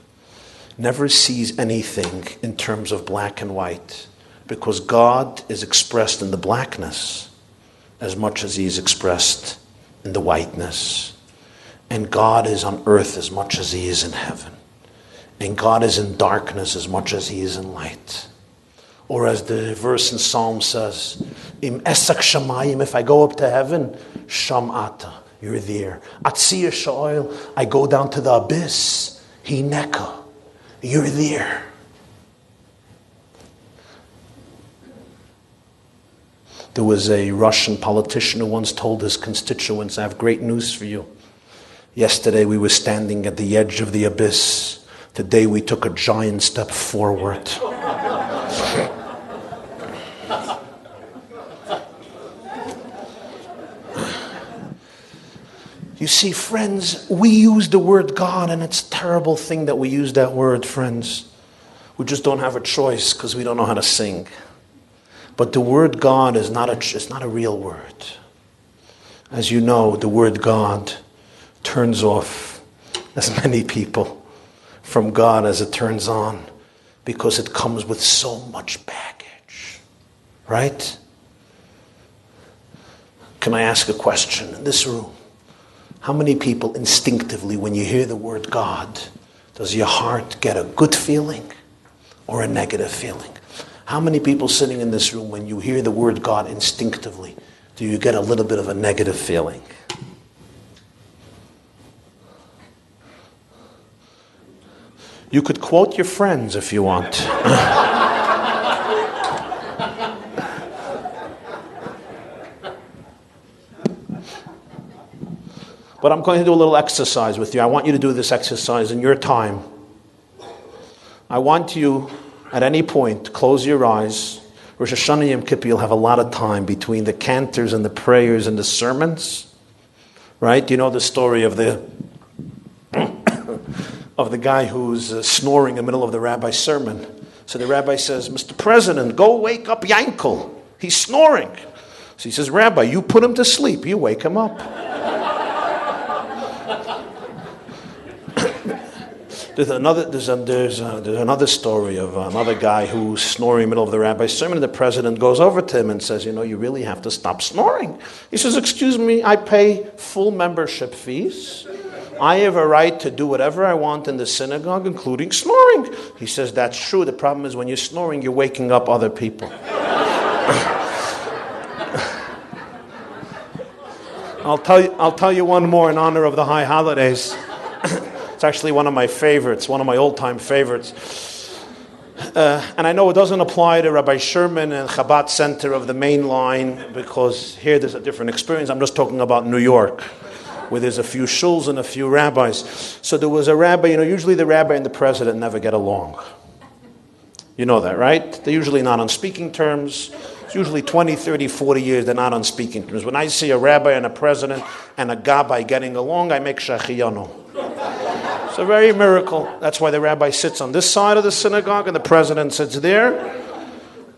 never sees anything in terms of black and white, because God is expressed in the blackness as much as he is expressed in the whiteness. And God is on earth as much as he is in heaven. And God is in darkness as much as he is in light. Or as the verse in Psalm says, Im esak shamayim, if I go up to heaven, shamata, you're there. Atziyah sha'oil, I go down to the abyss, hineka, you're there. There was a Russian politician who once told his constituents, I have great news for you. Yesterday we were standing at the edge of the abyss. Today we took a giant step forward. You see, friends, we use the word God, and it's a terrible thing that we use that word, friends. We just don't have a choice because we don't know how to sing. But the word God is not a real word. As you know, the word God turns off as many people from God as it turns on, because it comes with so much baggage. right? Can I ask a question in this room? How many people instinctively, when you hear the word God, does your heart get a good feeling or a negative feeling? How many people sitting in this room, when you hear the word God instinctively, do you get a little bit of a negative feeling? You could quote your friends if you want. But I'm going to do a little exercise with you. I want you to do this exercise in your time. I want you, at any point, to close your eyes. Rosh Hashanah Yom Kippur, you'll have a lot of time between the cantors and the prayers and the sermons. Right? You know the story of the guy who's snoring in the middle of the rabbi's sermon. So the rabbi says, Mr. President, go wake up Yankel. He's snoring. So he says, Rabbi, you put him to sleep. You wake him up. There's another story of another guy who's snoring in the middle of the rabbi's sermon, and the president goes over to him and says, you really have to stop snoring. He says, excuse me, I pay full membership fees. I have a right to do whatever I want in the synagogue, including snoring. He says, that's true. The problem is when you're snoring, you're waking up other people. I'll tell you one more in honor of the high holidays. It's actually one of my favorites, one of my old-time favorites. And I know it doesn't apply to Rabbi Sherman and Chabad Center of the main line, because here there's a different experience. I'm just talking about New York, where there's a few shuls and a few rabbis. So there was a rabbi, usually the rabbi and the president never get along. You know that, right? They're usually not on speaking terms. It's usually 20, 30, 40 years they're not on speaking terms. When I see a rabbi and a president and a gabbai getting along, I make shachiyanu. It's a very miracle. That's why the rabbi sits on this side of the synagogue and the president sits there.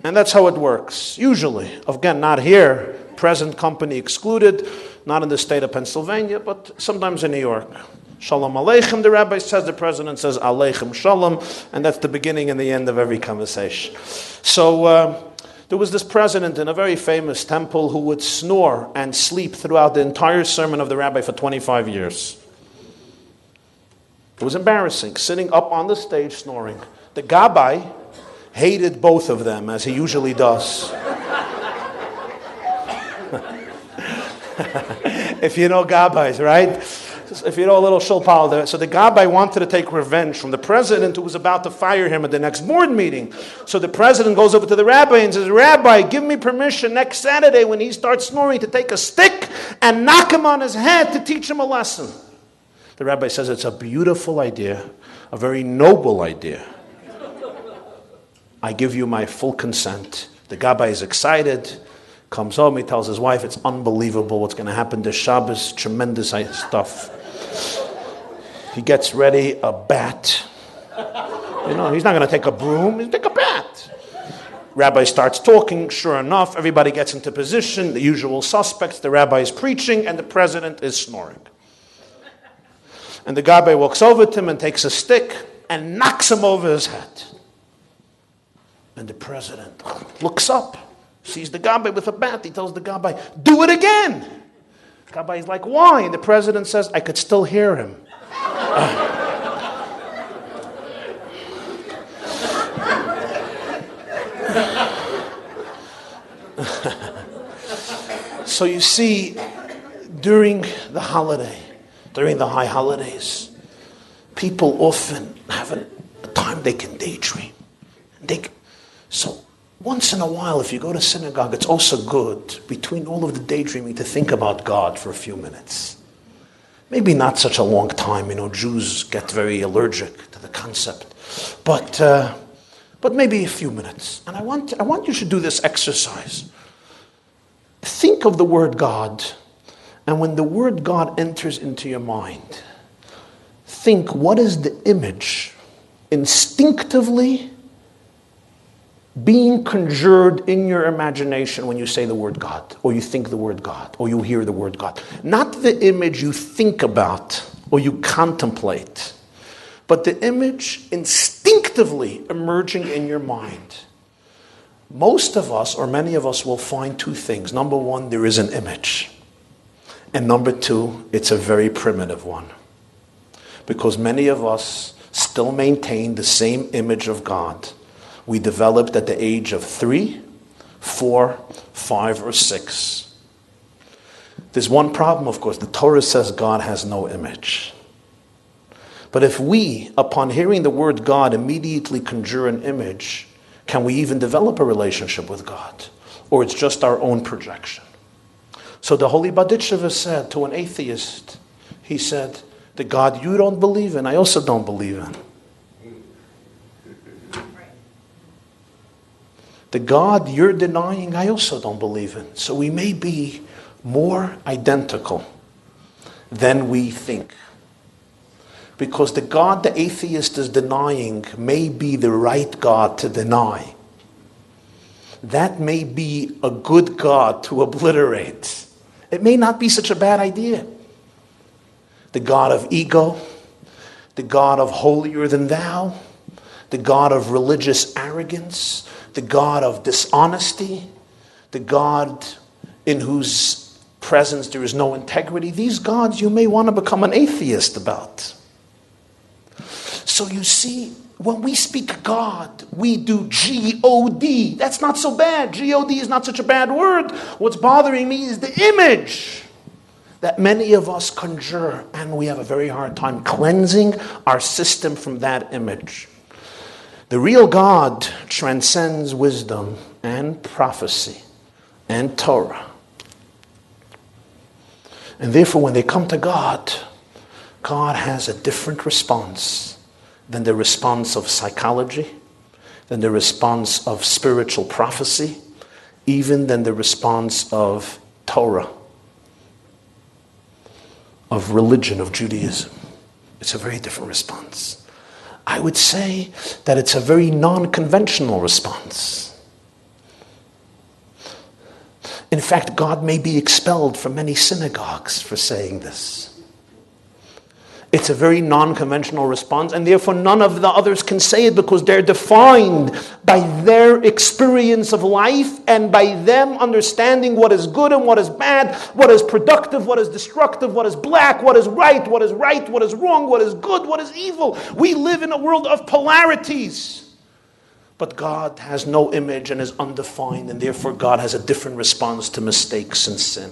And that's how it works. Usually. Again, not here. Present company excluded. Not in the state of Pennsylvania, but sometimes in New York. Shalom Aleichem, the rabbi says. The president says Aleichem Shalom. And that's the beginning and the end of every conversation. So there was this president in a very famous temple who would snore and sleep throughout the entire sermon of the rabbi for 25 years. It was embarrassing, sitting up on the stage snoring. The gabbai hated both of them, as he usually does. If you know gabbais, right? If you know a little shulpal. So the gabbai wanted to take revenge from the president who was about to fire him at the next board meeting. So the president goes over to the rabbi and says, Rabbi, give me permission next Saturday when he starts snoring to take a stick and knock him on his head to teach him a lesson. The rabbi says it's a beautiful idea, a very noble idea. I give you my full consent. The gabbai is excited, comes home, he tells his wife, it's unbelievable what's going to happen this Shabbos, tremendous stuff. He gets ready, a bat. He's not going to take a broom, he'll take a bat. Rabbi starts talking, sure enough, everybody gets into position, the usual suspects, the rabbi is preaching, and the president is snoring. And the gabbai walks over to him and takes a stick and knocks him over his head. And the president looks up, sees the gabbai with a bat. He tells the gabbai, do it again. The gabbai is like, why? And the president says, I could still hear him. So you see, during the high holidays, people often have a time they can daydream. So once in a while, if you go to synagogue, it's also good, between all of the daydreaming, to think about God for a few minutes. Maybe not such a long time. Jews get very allergic to the concept. But maybe a few minutes. And I want you to do this exercise. Think of the word God. And when the word God enters into your mind, think, what is the image instinctively being conjured in your imagination when you say the word God, or you think the word God, or you hear the word God? Not the image you think about or you contemplate, but the image instinctively emerging in your mind. Most of us, or many of us, will find two things. Number one, there is an image. And number two, it's a very primitive one. Because many of us still maintain the same image of God we developed at the age of 3, 4, 5, or 6. There's one problem, of course. The Torah says God has no image. But if we, upon hearing the word God, immediately conjure an image, can we even develop a relationship with God? Or it's just our own projection? So the Holy Baditsheva said to an atheist, he said, the God you don't believe in, I also don't believe in. The God you're denying, I also don't believe in. So we may be more identical than we think. Because the God the atheist is denying may be the right God to deny. That may be a good God to obliterate. It may not be such a bad idea. The God of ego, the God of holier than thou, the God of religious arrogance, the God of dishonesty, the God in whose presence there is no integrity. These gods you may want to become an atheist about. So you see, when we speak God, we do G-O-D. That's not so bad. G-O-D is not such a bad word. What's bothering me is the image that many of us conjure, and we have a very hard time cleansing our system from that image. The real God transcends wisdom and prophecy and Torah. And therefore, when they come to God, God has a different response than the response of psychology, than the response of spiritual prophecy, even than the response of Torah, of religion, of Judaism. It's a very different response. I would say that it's a very non-conventional response. In fact, God may be expelled from many synagogues for saying this. It's a very non-conventional response, and therefore none of the others can say it because they're defined by their experience of life and by them understanding what is good and what is bad, what is productive, what is destructive, what is black, what is right, what is wrong, what is good, what is evil. We live in a world of polarities. But God has no image and is undefined, and therefore God has a different response to mistakes and sin.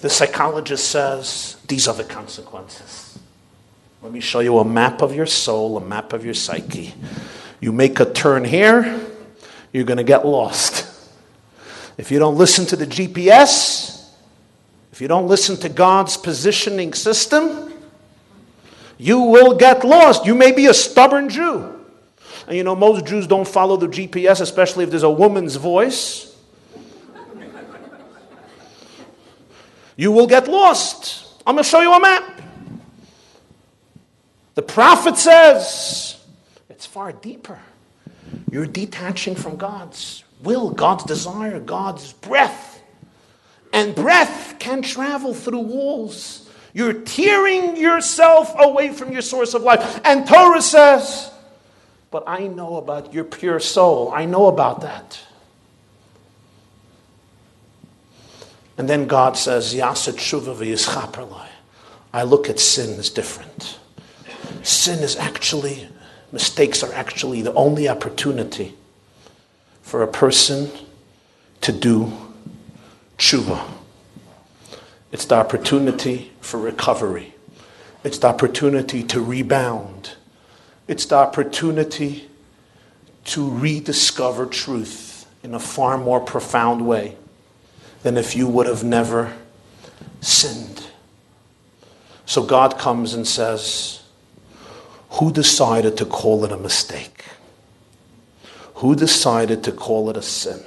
The psychologist says, these are the consequences. Let me show you a map of your soul, a map of your psyche. You make a turn here, you're going to get lost. If you don't listen to the GPS, if you don't listen to God's positioning system, you will get lost. You may be a stubborn Jew. And you know, most Jews don't follow the GPS, especially if there's a woman's voice. You will get lost. I'm going to show you a map. The prophet says, it's far deeper. You're detaching from God's will, God's desire, God's breath. And breath can travel through walls. You're tearing yourself away from your source of life. And Torah says, but I know about your pure soul. I know about that. And then God says, Yaset Shuva v'yischaper lai. I look at sin as different. Sin is actually, mistakes are actually the only opportunity for a person to do tshuva. It's the opportunity for recovery. It's the opportunity to rebound. It's the opportunity to rediscover truth in a far more profound way than if you would have never sinned. So God comes and says, who decided to call it a mistake? Who decided to call it a sin?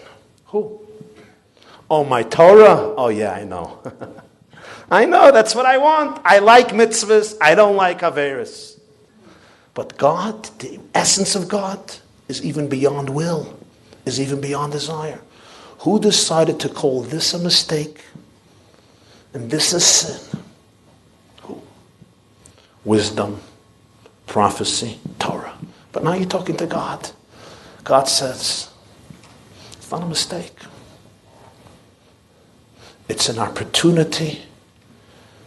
Who? Oh, my Torah? Oh yeah, I know. I know, that's what I want. I like mitzvahs, I don't like averis. But God, the essence of God, is even beyond will, is even beyond desire. Who decided to call this a mistake and this a sin? Who? Wisdom, prophecy, Torah. But now you're talking to God. God says, it's not a mistake. It's an opportunity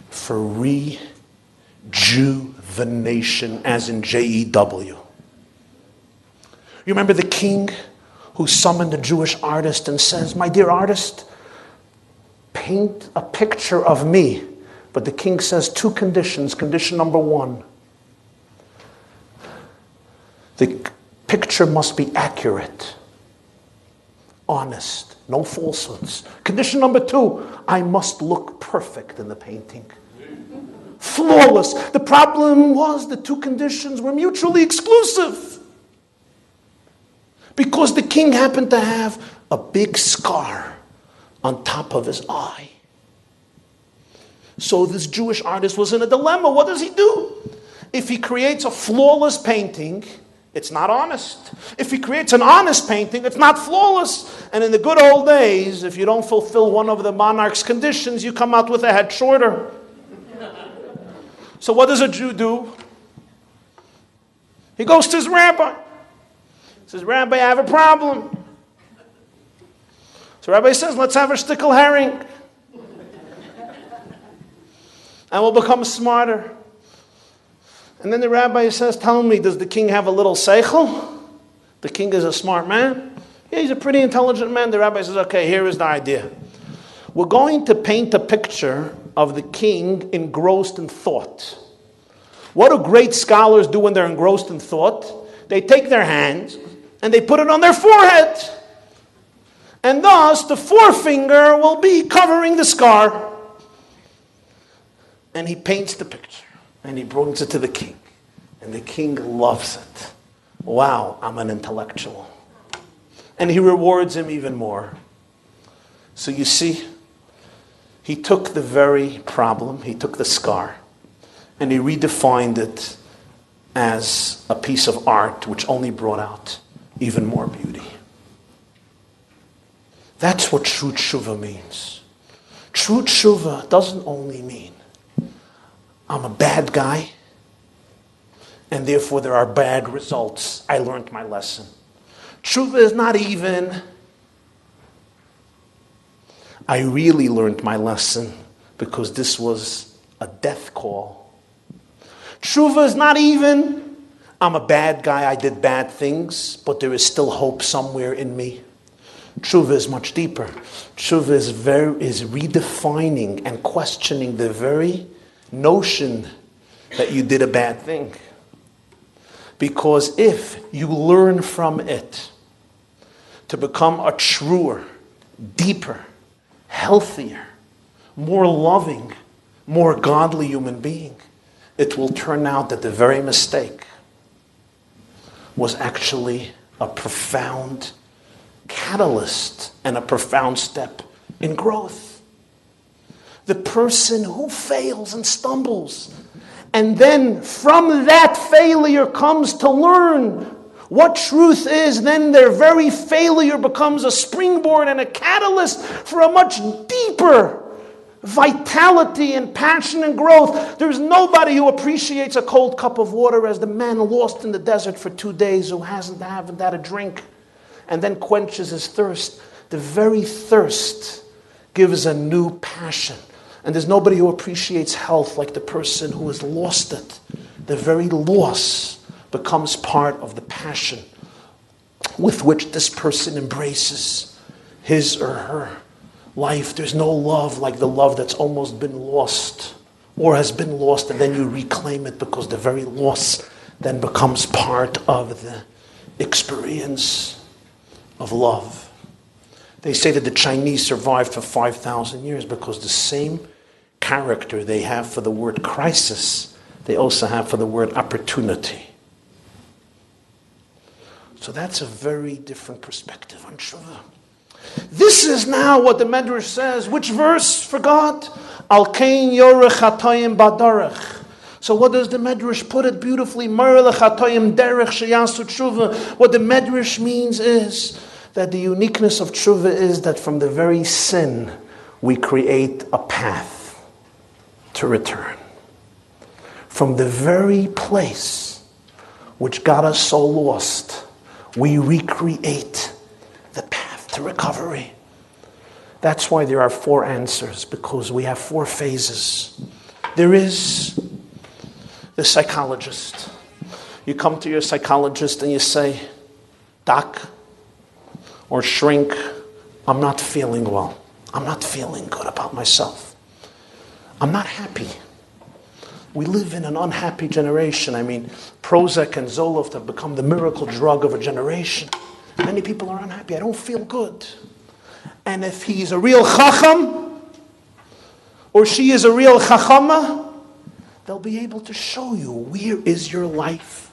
for rejuvenation, as in J-E-W. You remember the king who summoned a Jewish artist and says, my dear artist, paint a picture of me. But the king says two conditions. Condition number one, the picture must be accurate, honest, no falsehoods. Condition number two, I must look perfect in the painting. Flawless. The problem was the two conditions were mutually exclusive. Because the king happened to have a big scar on top of his eye. So this Jewish artist was in a dilemma. What does he do? If he creates a flawless painting, it's not honest. If he creates an honest painting, it's not flawless. And in the good old days, if you don't fulfill one of the monarch's conditions, you come out with a head shorter. So what does a Jew do? He goes to his rabbi. He says, Rabbi, I have a problem. So Rabbi says, let's have a shtickle herring. And we'll become smarter. And then the rabbi says, tell me, does the king have a little seichel? The king is a smart man. Yeah, he's a pretty intelligent man. The rabbi says, okay, here is the idea. We're going to paint a picture of the king engrossed in thought. What do great scholars do when they're engrossed in thought? They take their hands and they put it on their forehead. And thus, the forefinger will be covering the scar. And he paints the picture. And he brings it to the king. And the king loves it. Wow, I'm an intellectual. And he rewards him even more. So you see, he took the very problem, he took the scar, and he redefined it as a piece of art which only brought out even more beauty. That's what true tshuva means. True tshuva doesn't only mean I'm a bad guy, and therefore there are bad results. I learned my lesson. Tshuva is not even, I really learned my lesson because this was a death call. Tshuva is not even, I'm a bad guy, I did bad things, but there is still hope somewhere in me. Tshuva is much deeper. Tshuva is redefining and questioning the very notion that you did a bad thing. Because if you learn from it to become a truer, deeper, healthier, more loving, more godly human being, it will turn out that the very mistake was actually a profound catalyst and a profound step in growth. The person who fails and stumbles, and then from that failure comes to learn what truth is, then their very failure becomes a springboard and a catalyst for a much deeper vitality and passion and growth. There's nobody who appreciates a cold cup of water as the man lost in the desert for 2 days who haven't had a drink and then quenches his thirst. The very thirst gives a new passion. And there's nobody who appreciates health like the person who has lost it. The very loss becomes part of the passion with which this person embraces his or her life. There's no love like the love that's almost been lost or has been lost, and then you reclaim it because the very loss then becomes part of the experience of love. They say that the Chinese survived for 5,000 years because the same character they have for the word crisis, they also have for the word opportunity. So that's a very different perspective on tshuva. This is now what the Medrash says. Which verse for God? Al kein yorech hatoyim badarech. So what does the Medrash put it beautifully? Mareh lechatoyim derech sheyasu tshuva. What the Medrash means is that the uniqueness of tshuva is that from the very sin we create a path to return. From the very place which got us so lost, We recreate the path to recovery. That's why there are 4 answers, because we have 4 phases. There is the psychologist. You come to your psychologist and you say, Doc or shrink, I'm not feeling well. I'm not feeling good about myself. I'm not happy. We live in an unhappy generation. I mean, Prozac and Zoloft have become the miracle drug of a generation. Many people are unhappy. I don't feel good. And if he's a real chacham, or she is a real chachama, they'll be able to show you, where is your life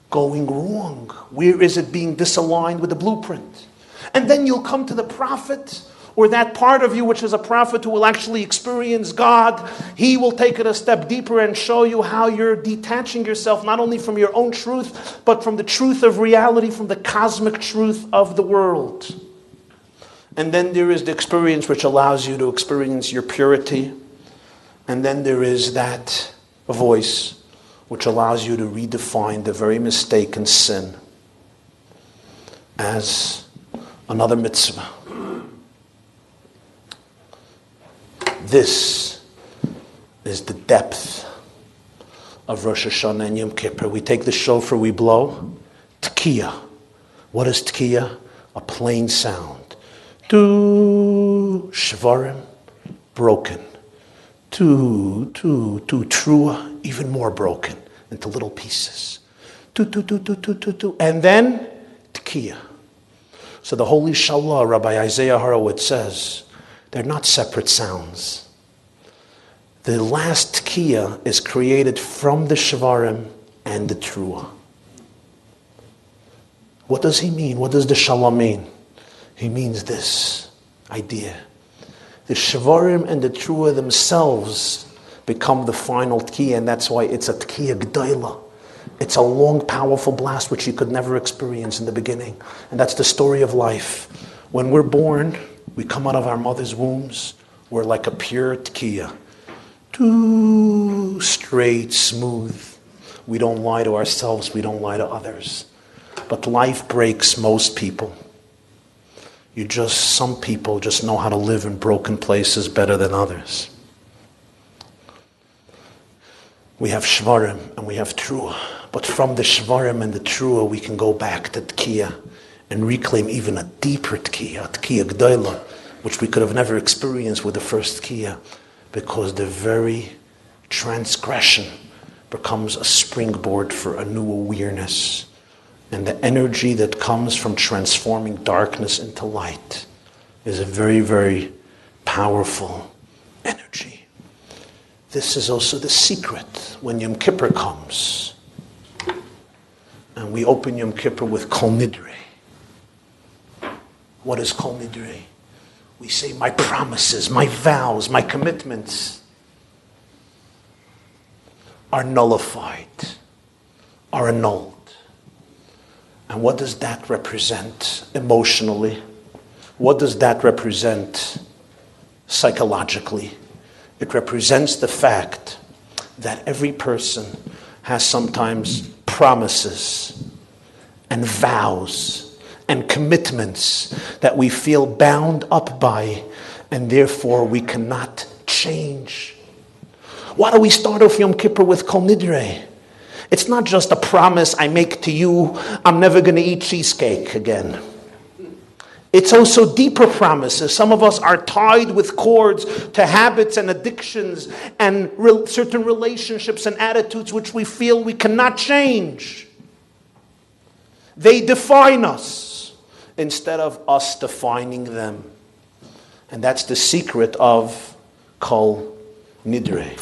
going wrong? Where is it being disaligned with the blueprint? And then you'll come to the prophet, or that part of you which is a prophet who will actually experience God. He will take it a step deeper and show you how you're detaching yourself not only from your own truth, but from the truth of reality, from the cosmic truth of the world. And then there is the experience which allows you to experience your purity. And then there is that voice which allows you to redefine the very mistaken sin as another mitzvah. This is the depth of Rosh Hashanah and Yom Kippur. We take the shofar, we blow. Tekiah. What is tekiah? A plain sound. Tu shvarim, broken. Tu trua, even more broken into little pieces. Tu. And then tekiah. So the Holy Shalah, Rabbi Isaiah Horowitz says, they're not separate sounds. The last tekiah is created from the shvarim and the trua. What does he mean? What does the Shalah mean? He means this idea. The shvarim and the trua themselves become the final tekiah, and that's why it's a tekiah g'dayla. It's a long, powerful blast which you could never experience in the beginning. And that's the story of life. When we're born, we come out of our mother's wombs, we're like a pure tekiah. Too straight, smooth. We don't lie to ourselves, we don't lie to others. But life breaks most people. Some people just know how to live in broken places better than others. We have shvarim and we have trua. But from the shvarim and the trua, we can go back to tekiah and reclaim even a deeper tekiah, a tekiah g'dayla, which we could have never experienced with the first tekiah, because the very transgression becomes a springboard for a new awareness. And the energy that comes from transforming darkness into light is a very, very powerful energy. This is also the secret when Yom Kippur comes. And we open Yom Kippur with Kol Nidre. What is Kol Nidre? We say, my promises, my vows, my commitments are nullified, are annulled. And what does that represent emotionally? What does that represent psychologically? It represents the fact that every person has sometimes promises and vows and commitments that we feel bound up by, and therefore we cannot change. Why do we start off Yom Kippur with Kol Nidre? It's not just a promise I make to you, I'm never going to eat cheesecake again. It's also deeper promises. Some of us are tied with cords to habits and addictions and certain relationships and attitudes which we feel we cannot change. They define us instead of us defining them. And that's the secret of Kol Nidre.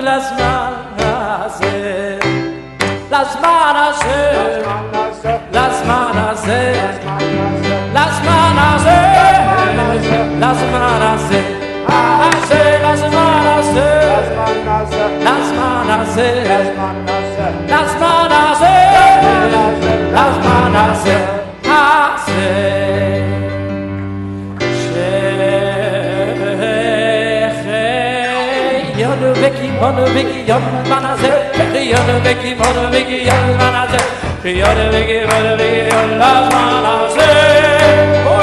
לזמן הזה, לזמן הזה, לזמן הזה, לזמן הזה, לזמן הזה, לזמן הזה, לזמן הזה, לזמן הזה, לזמן הזה, Yonu Vicky, Mono Vicky, Yonu Manaze, Yonu Vicky, Mono Vicky, Yonu Manaze, Yonu Vicky, Mono Vicky, Yonu Manaze. Oh,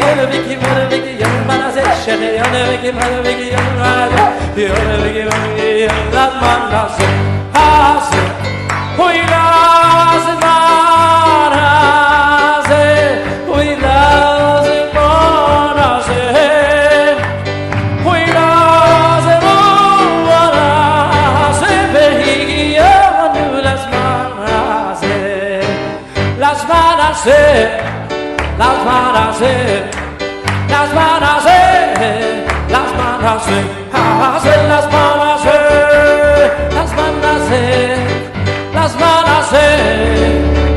Yonu Vicky, Mono Vicky, Yonu Manaze, Yonu Vicky, Mono Vicky, Yonu Manaze, Yonu Vicky, Mono Vicky, Yonu Manaze. Hase, Hoy Laze Manaze, Hoy Laze Manaze. Las manas, las manas, las manas, las manas, las manas, las manas, las manas,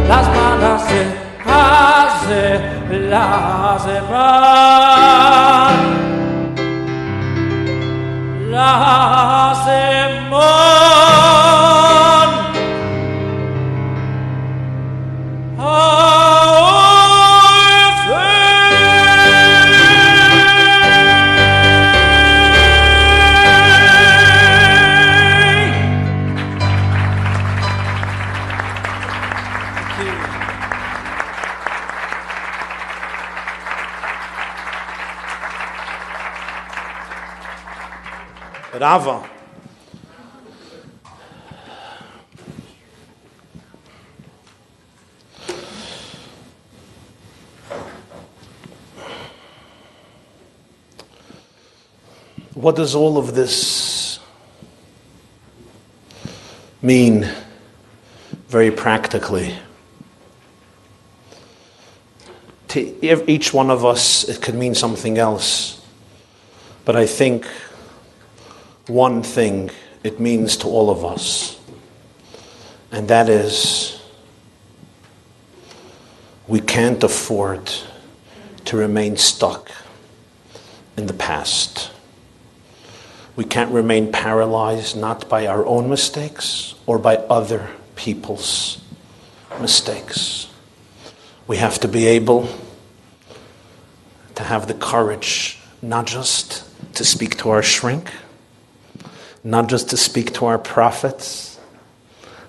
las manas,
Rava. What does all of this mean very practically? To each one of us, it could mean something else. But I think one thing it means to all of us, and that is we can't afford to remain stuck in the past. We can't remain paralyzed not by our own mistakes or by other people's mistakes. We have to be able to have the courage not just to speak to our shrink, not just to speak to our prophets,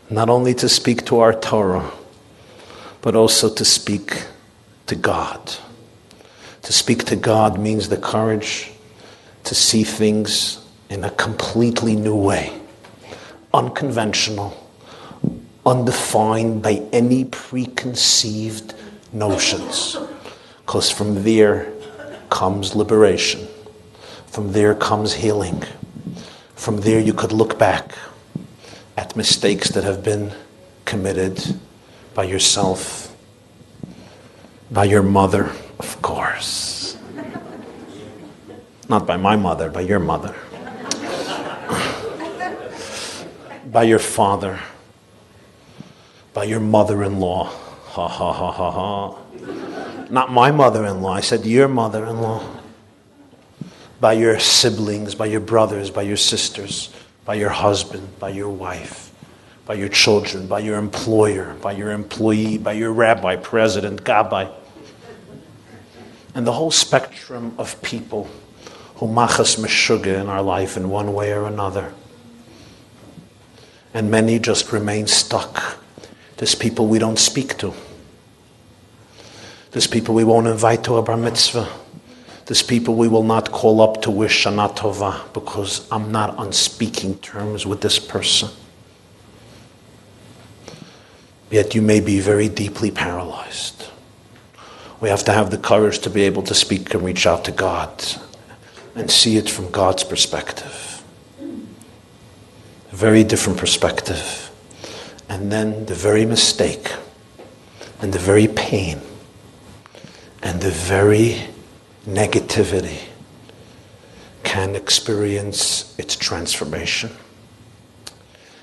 not only to speak to our Torah, but also to speak to God. To speak to God means the courage to see things in a completely new way, unconventional, undefined by any preconceived notions. Because from there comes liberation. From there comes healing. From there you could look back at mistakes that have been committed by yourself, by your mother, of course. Not by my mother, by your mother. By your father, by your mother-in-law. Ha ha ha ha ha. Not my mother-in-law, I said your mother-in-law. By your siblings, by your brothers, by your sisters, by your husband, by your wife, by your children, by your employer, by your employee, by your rabbi, president, gabbai. And the whole spectrum of people who machas meshuga in our life in one way or another. And many just remain stuck. There's people we don't speak to. There's people we won't invite to a bar mitzvah. There's people we will not call up to wish Shana Tova because I'm not on speaking terms with this person. Yet you may be very deeply paralyzed. We have to have the courage to be able to speak and reach out to God and see it from God's perspective. A very different perspective. And then the very mistake and the very pain and the very negativity can experience its transformation.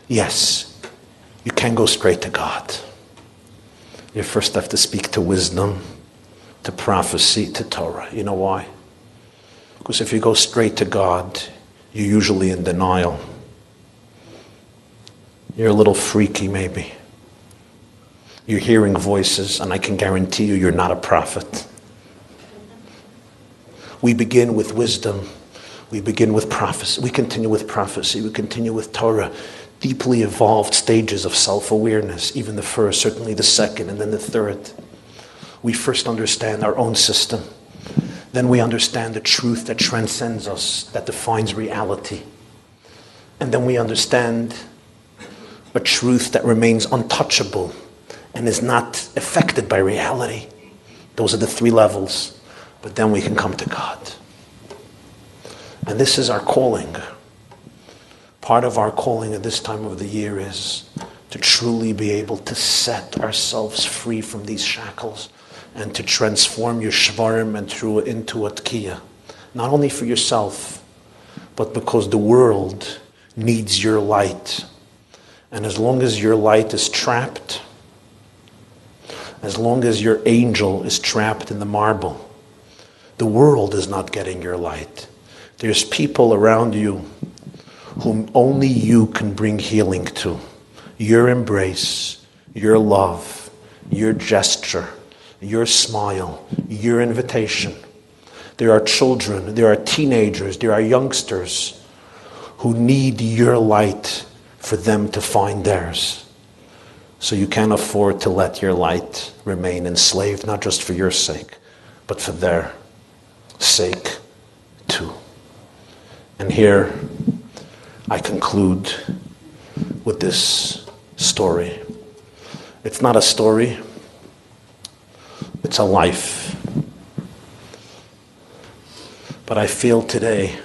Yes, you can go straight to God. You first have to speak to wisdom, to prophecy, to Torah. You know why? Because if you go straight to God, you're usually in denial. You're a little freaky, maybe. You're hearing voices, and I can guarantee you're not a prophet. We begin with wisdom. We begin with prophecy. We continue with prophecy. We continue with Torah. Deeply evolved stages of self-awareness, even the first, certainly the second, and then the third. We first understand our own system. Then we understand the truth that transcends us, that defines reality. And then we understand a truth that remains untouchable and is not affected by reality. Those are the three levels. But then we can come to God. And this is our calling. Part of our calling at this time of the year is to truly be able to set ourselves free from these shackles and to transform your shvarim and into a tkiyah. Not only for yourself, but because the world needs your light. And as long as your light is trapped, as long as your angel is trapped in the marble, the world is not getting your light. There's people around you whom only you can bring healing to. Your embrace, your love, your gesture, your smile, your invitation. There are children, there are teenagers, there are youngsters who need your light for them to find theirs. So you can't afford to let your light remain enslaved, not just for your sake, but for their sake too. And here I conclude with this story. It's not a story, it's a life. But I feel today,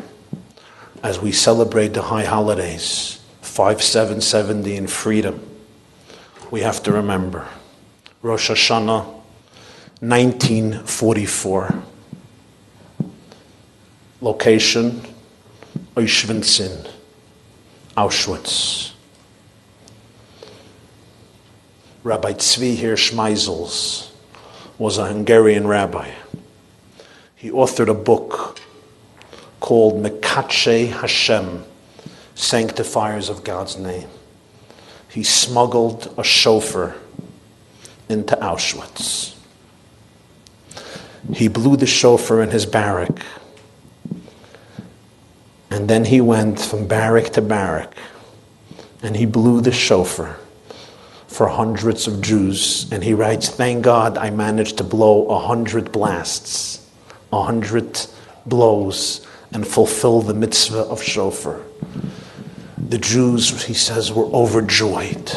as we celebrate the high holidays, 5770 in freedom, we have to remember Rosh Hashanah 1944. Location, Auschwitz, Auschwitz. Rabbi Tzvi Hirsch Meisels was a Hungarian rabbi. He authored a book called Mekatshe Hashem, Sanctifiers of God's Name. He smuggled a shofar into Auschwitz. He blew the shofar in his barrack. And then he went from barrack to barrack, and he blew the shofar for hundreds of Jews. And he writes, thank God I managed to blow 100 blasts, 100 blows, and fulfill the mitzvah of shofar. The Jews, he says, were overjoyed.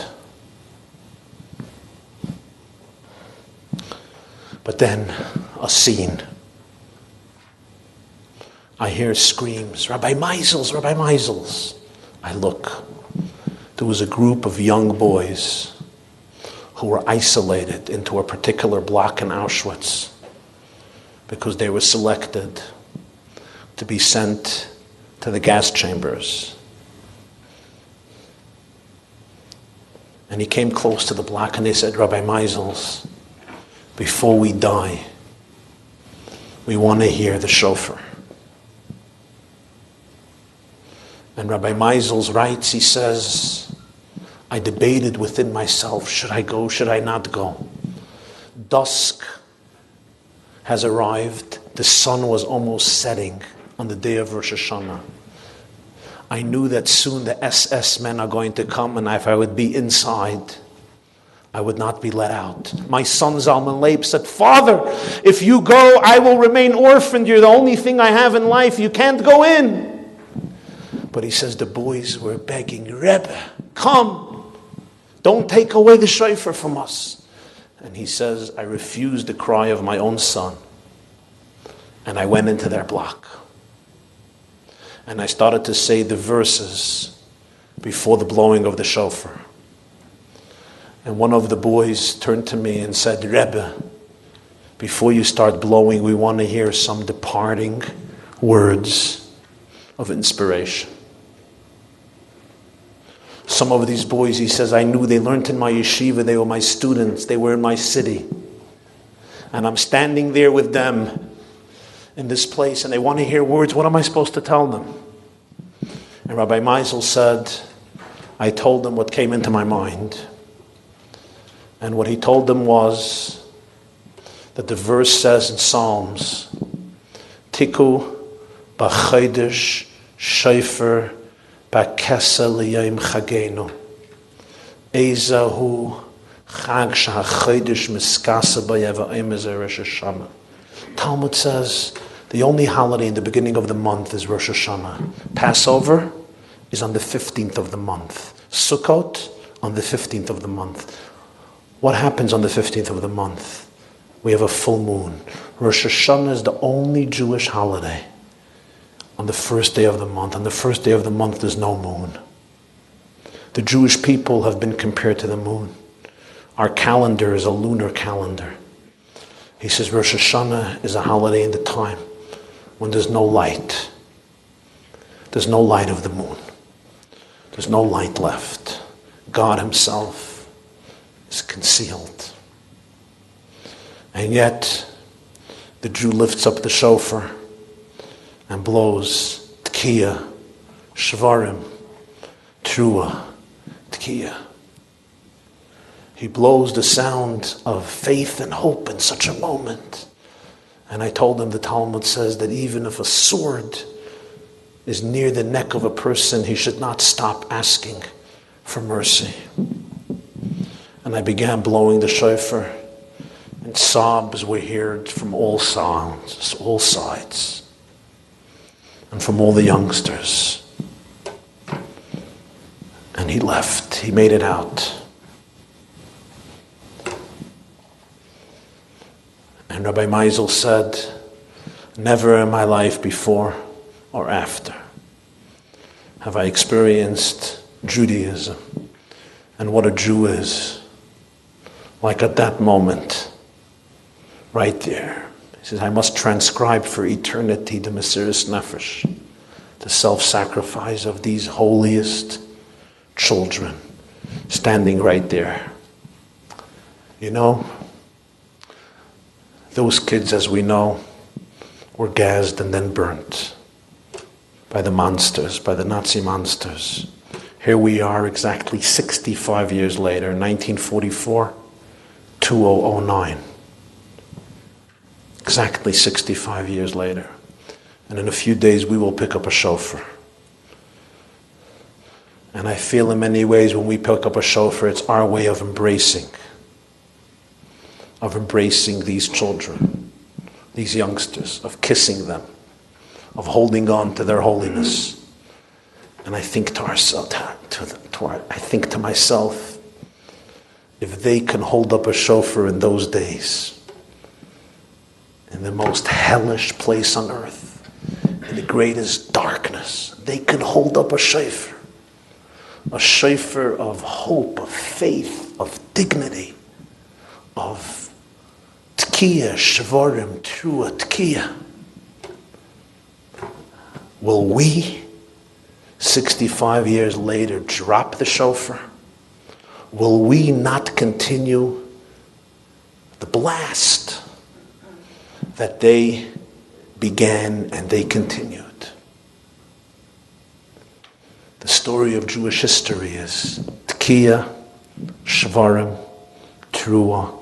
But then a scene. I hear screams, Rabbi Meisels, Rabbi Meisels. I look. There was a group of young boys who were isolated into a particular block in Auschwitz because they were selected to be sent to the gas chambers. And he came close to the block and they said, Rabbi Meisels, before we die, we want to hear the shofar. And Rabbi Meisels writes, he says, I debated within myself, should I go, should I not go? Dusk has arrived. The sun was almost setting on the day of Rosh Hashanah. I knew that soon the SS men are going to come, and if I would be inside, I would not be let out. My son Zalman Leib said, Father, if you go, I will remain orphaned. You're the only thing I have in life. You can't go in. But he says the boys were begging, Rebbe, come. Don't take away the shofar from us. And he says, I refused the cry of my own son. And I went into their block. And I started to say the verses before the blowing of the shofar. And one of the boys turned to me and said, Rebbe, before you start blowing, we want to hear some departing words of inspiration. Some of these boys, he says, I knew they learned in my yeshiva, they were my students, they were in my city. And I'm standing there with them in this place, and they want to hear words. What am I supposed to tell them? And Rabbi Meisel said, I told them what came into my mind. And what he told them was that the verse says in Psalms, Tiku b'chodesh shofar b'kesa l'yom chagenu. Ezahu chag sh'hachodesh miskasa b'yeva'im ez Rosh Hashanah. Talmud says the only holiday in the beginning of the month is Rosh Hashanah. Passover is on the 15th of the month. Sukkot on the 15th of the month. What happens on the 15th of the month? We have a full moon. Rosh Hashanah is the only Jewish holiday on the first day of the month. On the first day of the month, there's no moon. The Jewish people have been compared to the moon. Our calendar is a lunar calendar. He says Rosh Hashanah is a holiday in the time when there's no light. There's no light of the moon. There's no light left. God himself is concealed. And yet, the Jew lifts up the shofar and blows Tkiya, Shvarim, Trua, Tkiya. He blows the sound of faith and hope in such a moment. And I told him the Talmud says that even if a sword is near the neck of a person, he should not stop asking for mercy. And I began blowing the shofar, and sobs were heard from all sides, and from all the youngsters. And he left. He made it out. And Rabbi Meisel said, never in my life before or after have I experienced Judaism and what a Jew is like at that moment, right there. He says, I must transcribe for eternity the Mesiras Nefesh, the self-sacrifice of these holiest children standing right there. You know, those kids, as we know, were gassed and then burnt by the monsters, by the Nazi monsters. Here we are exactly 65 years later, 1944, 2009. Exactly 65 years later. And in a few days we will pick up a shofar. And I feel in many ways when we pick up a shofar, it's our way of embracing these children, these youngsters, of kissing them, of holding on to their holiness. And I think to myself, if they can hold up a shofar in those days, in the most hellish place on earth, in the greatest darkness, they can hold up a shofar of hope, of faith, of dignity, of Tkiya, Shvarim, Trua, Tkiya. Will we, 65 years later, drop the shofar? Will we not continue the blast that they began and they continued? The story of Jewish history is Tkiya, Shvarim, Trua,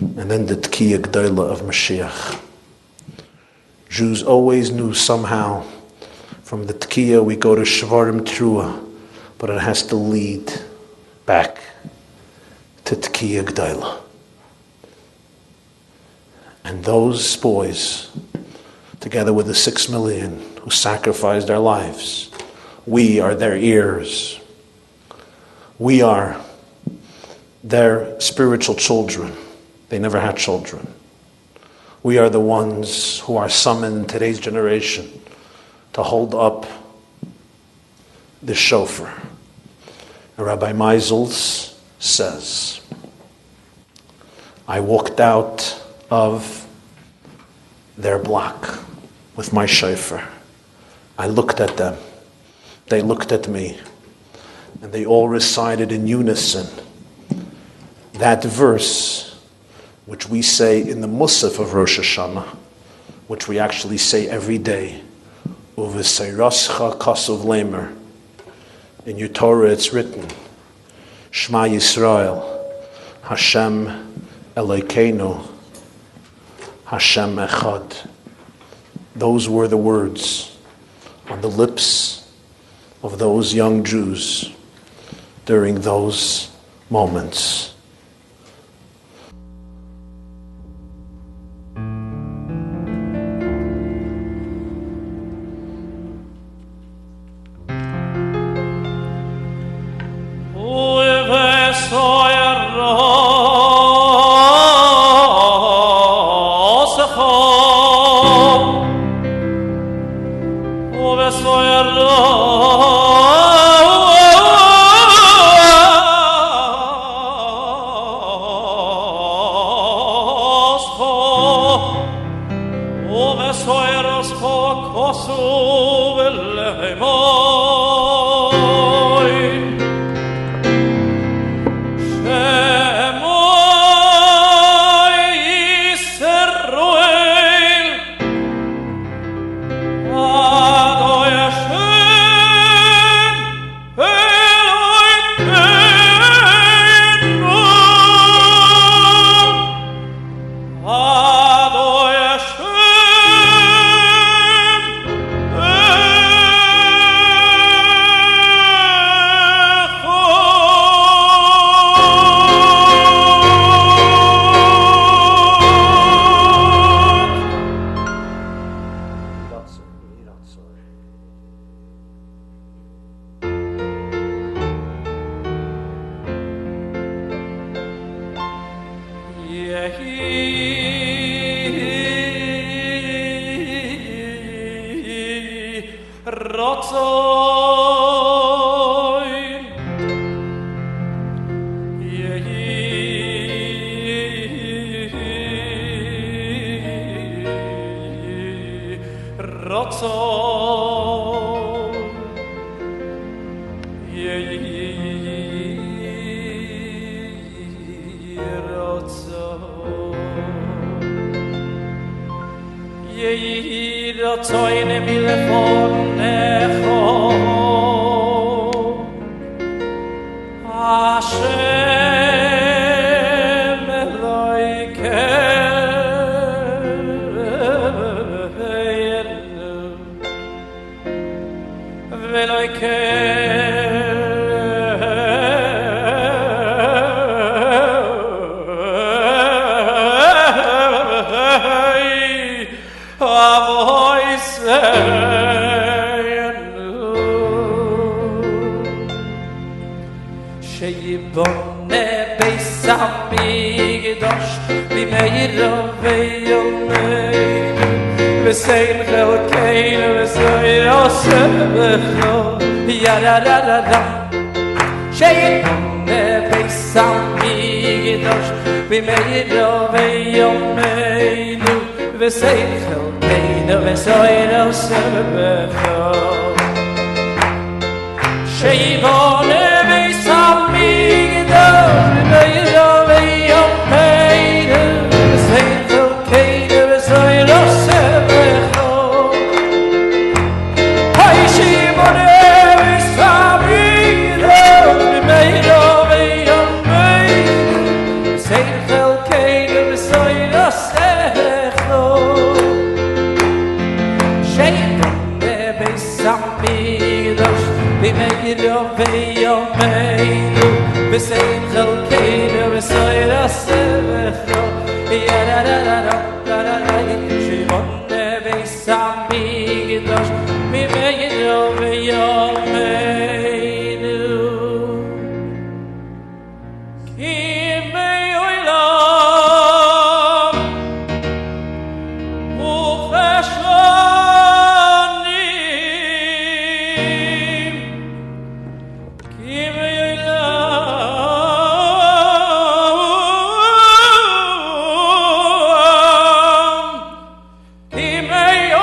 and then the Tkiya G'dayla of Mashiach. Jews always knew somehow, from the Tkiya we go to Shvarim, Trua, but it has to lead back to Tkiya G'dayla. And those boys, together with the 6 million who sacrificed their lives, we are their ears. We are their spiritual children. They never had children. We are the ones who are summoned in today's generation to hold up the shofar. And Rabbi Meisel says, I walked out of their block with my shofar. I looked at them. They looked at me. And they all recited in unison that verse which we say in the Musaf of Rosh Hashanah, which we actually say every day. Uv'seirascha kasuv lemer. In your Torah it's written, Shema Yisrael, Hashem Elokeinu, Hashem Echad. Those were the words on the lips of those young Jews during those moments.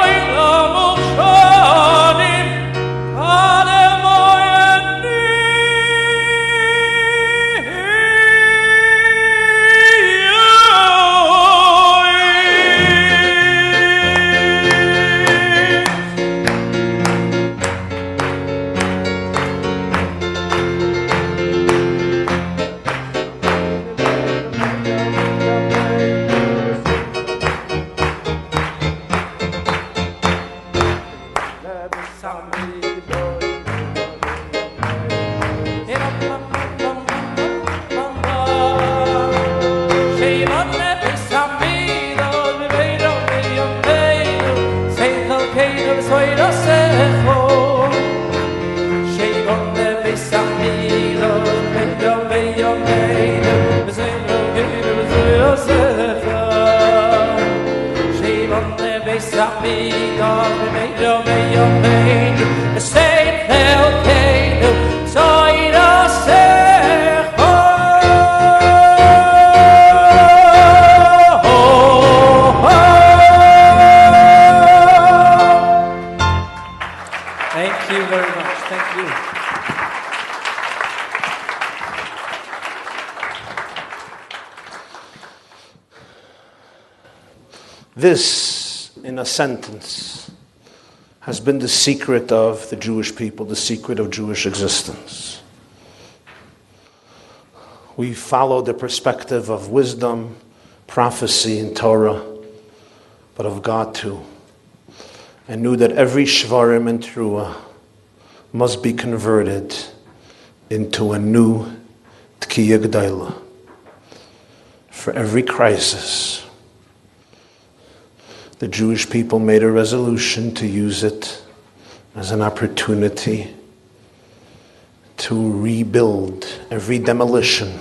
Oy la mukhani Thank you very much. Thank you.
This, in a sentence, has been the secret of the Jewish people, the secret of Jewish existence. We follow the perspective of wisdom, prophecy, and Torah, but of God too, and knew that every shvarim and truah must be converted into a new tkiya g'dayla. For every crisis, the Jewish people made a resolution to use it as an opportunity to rebuild. Every demolition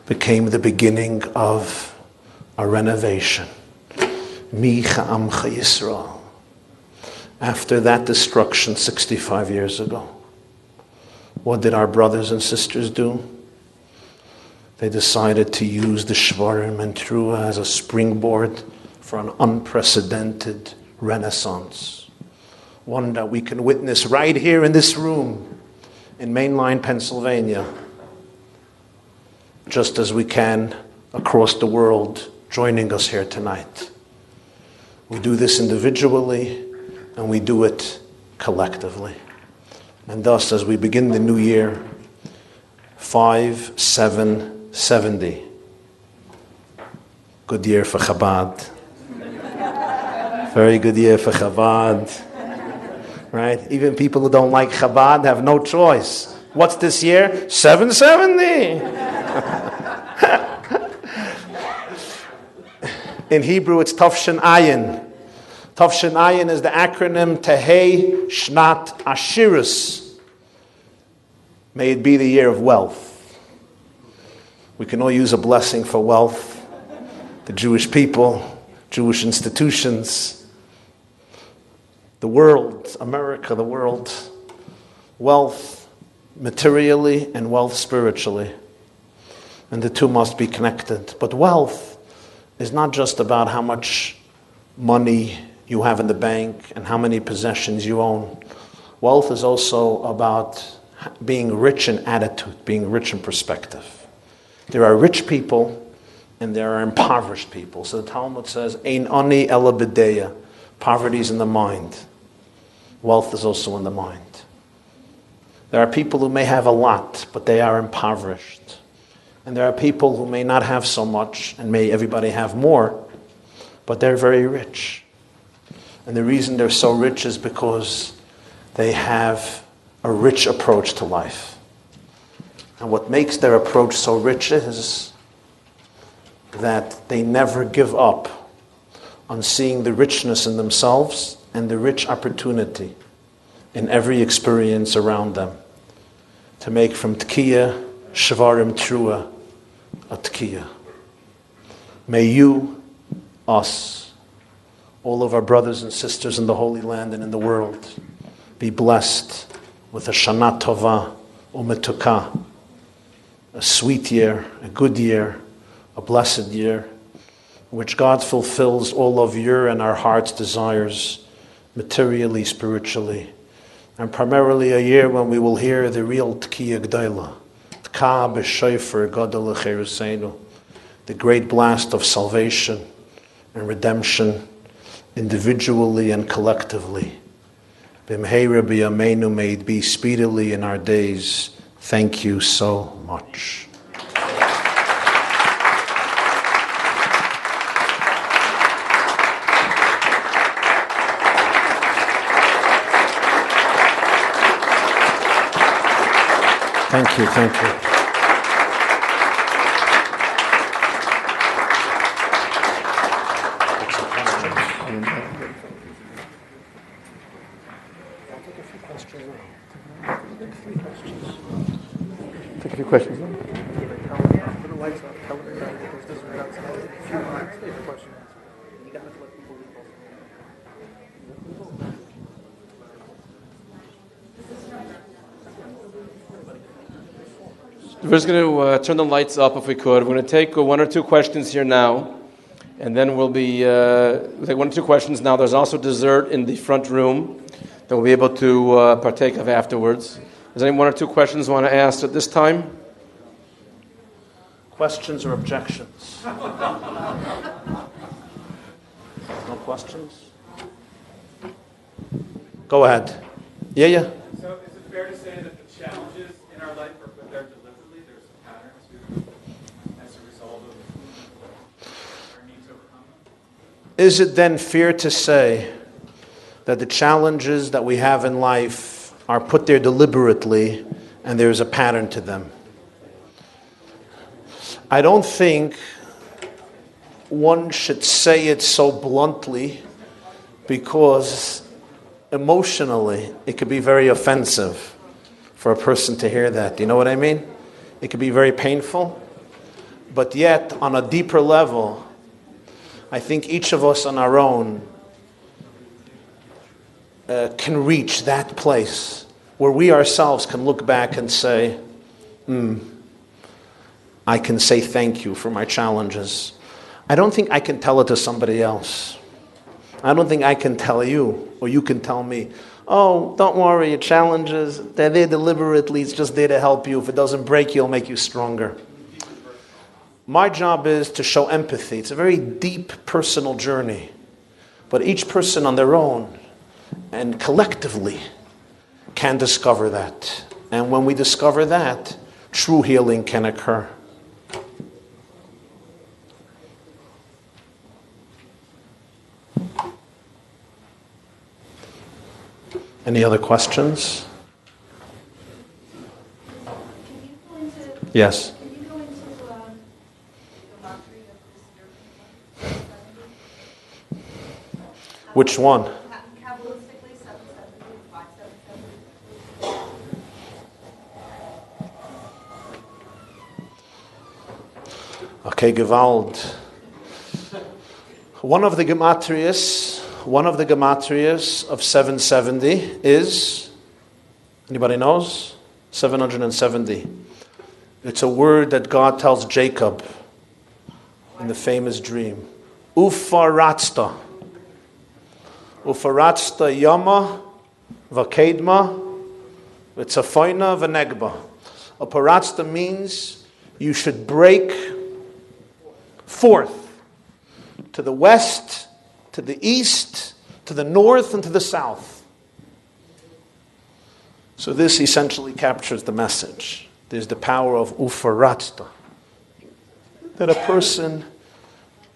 became the beginning of a renovation. Mi cha'amcha Yisrael. After that destruction 65 years ago, what did our brothers and sisters do? They decided to use the Shvarim and Truah as a springboard for an unprecedented renaissance. One that we can witness right here in this room in mainline Pennsylvania, just as we can across the world joining us here tonight. We do this individually and we do it collectively. And thus, as we begin the new year, 5770. Good year for Chabad. Very good year for Chabad. Right? Even people who don't like Chabad have no choice. What's this year? 770. In Hebrew, it's Tafshin Ayin. Tafshin Ayin is the acronym Tehei Shnat Ashirus. May it be the year of wealth. We can all use a blessing for wealth. The Jewish people, Jewish institutions, the world, America, the world. Wealth materially and wealth spiritually. And the two must be connected. But wealth is not just about how much money you have in the bank and how many possessions you own. Wealth is also about being rich in attitude, being rich in perspective. There are rich people and there are impoverished people. So the Talmud says, Ein ani ela b'deya. Poverty is in the mind. Wealth is also in the mind. There are people who may have a lot, but they are impoverished. And there are people who may not have so much, and may everybody have more, but they're very rich. And the reason they're so rich is because they have a rich approach to life. And what makes their approach so rich is that they never give up on seeing the richness in themselves and the rich opportunity in every experience around them to make from Tkiya, Shvarim Trua, a Tkiya. May you, us, all of our brothers and sisters in the Holy Land and in the world, be blessed with a Shana Tova Umetuka, a sweet year, a good year, a blessed year, in which God fulfills all of your and our heart's desires, materially, spiritually, and primarily a year when we will hear the real Tkiya G'dayla, Tka b'shayfer Gadol l'cheruseinu, the great blast of salvation and redemption, individually and collectively. B'mheira b'yameinu, may it be speedily in our days. Thank you so much. Thank you, thank you.
Take a few questions. We're just going to turn the lights up if we could. We're going to take one or two questions here now, and then we'll take one or two questions now. There's also dessert in the front room. that we'll be able to partake of afterwards. Is there any one or two questions you want to ask at this time?
Questions or objections? No questions? Go ahead. Yeah.
So is it fair to say that the challenges in our life are put there deliberately? There's a pattern to as a result of our need to overcome them?
Is it then fair to say that the challenges that we have in life are put there deliberately and there's a pattern to them? I don't think one should say it so bluntly because emotionally it could be very offensive for a person to hear that. You know what I mean? It could be very painful. But yet, on a deeper level, I think each of us on our own can reach that place where we ourselves can look back and say, I can say thank you for my challenges. I don't think I can tell it to somebody else. I don't think I can tell you, or you can tell me, oh, don't worry, your challenges, they're there deliberately, it's just there to help you. If it doesn't break you, it'll make you stronger. My job is to show empathy. It's a very deep personal journey. But each person on their own and collectively can discover that. And when we discover that, true healing can occur. Any other questions? Yes.
Can you go into the gematria of this year?
Which one?
Kabbalistically, 770, 577.
Okay, Gewalt. One of the gematrias of 770 is, anybody knows? 770. It's a word that God tells Jacob in the famous dream. Ufaratzta. Ufaratzta yama vakedma v'tzafoina v'negba. Ufaratzta means you should break forth to the west, to the east, to the north, and to the south. So this essentially captures the message. There's the power of ufaratzta. That a person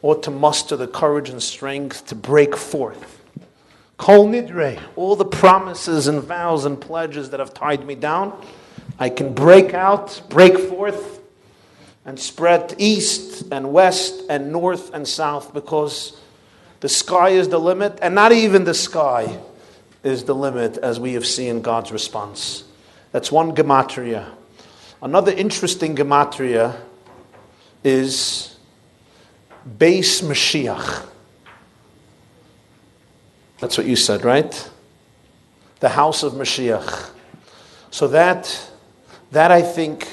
ought to muster the courage and strength to break forth. Kol nidre, all the promises and vows and pledges that have tied me down, I can break out, break forth, and spread east and west and north and south, because the sky is the limit, and not even the sky is the limit, as we have seen God's response. That's one gematria. Another interesting gematria is Beis Mashiach. That's what you said, right? The House of Mushiya. So that I think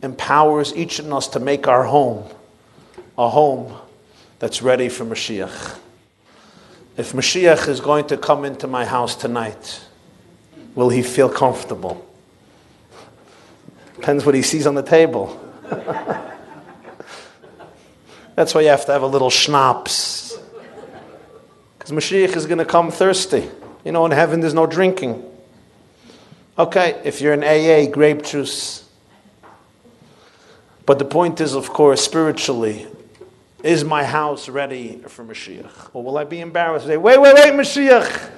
empowers each of us to make our home a home that's ready for Mashiach. If Mashiach is going to come into my house tonight, will he feel comfortable? Depends what he sees on the table. That's why you have to have a little schnapps. Because Mashiach is going to come thirsty. You know, in heaven there's no drinking. Okay, if you're in AA, grape juice. But the point is, of course, spiritually, is my house ready for Mashiach? Or will I be embarrassed? Say, wait, Mashiach!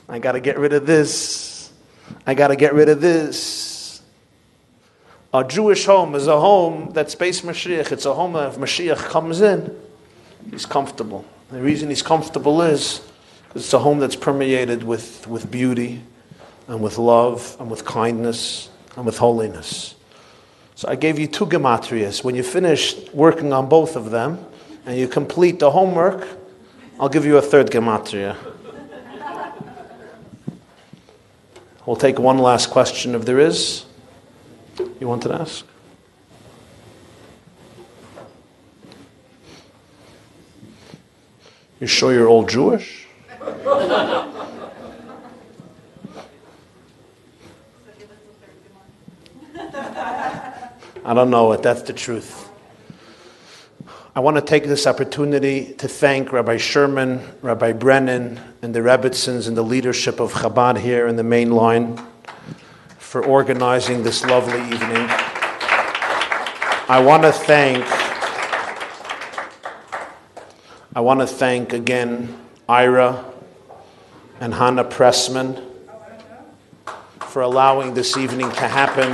I got to get rid of this. I got to get rid of this. A Jewish home is a home that's based Mashiach. It's a home that if Mashiach comes in, he's comfortable. The reason he's comfortable is because it's a home that's permeated with beauty and with love and with kindness and with holiness. So I gave you two gematrias. When you finish working on both of them and you complete the homework, I'll give you a third gematria. We'll take one last question if there is. You wanted to ask? You sure you're all Jewish? I don't know it. That's the truth. I want to take this opportunity to thank Rabbi Sherman, Rabbi Brennan, and the Rebbitzins and the leadership of Chabad here in the main line for organizing this lovely evening. I want to thank again Ira and Hannah Pressman for allowing this evening to happen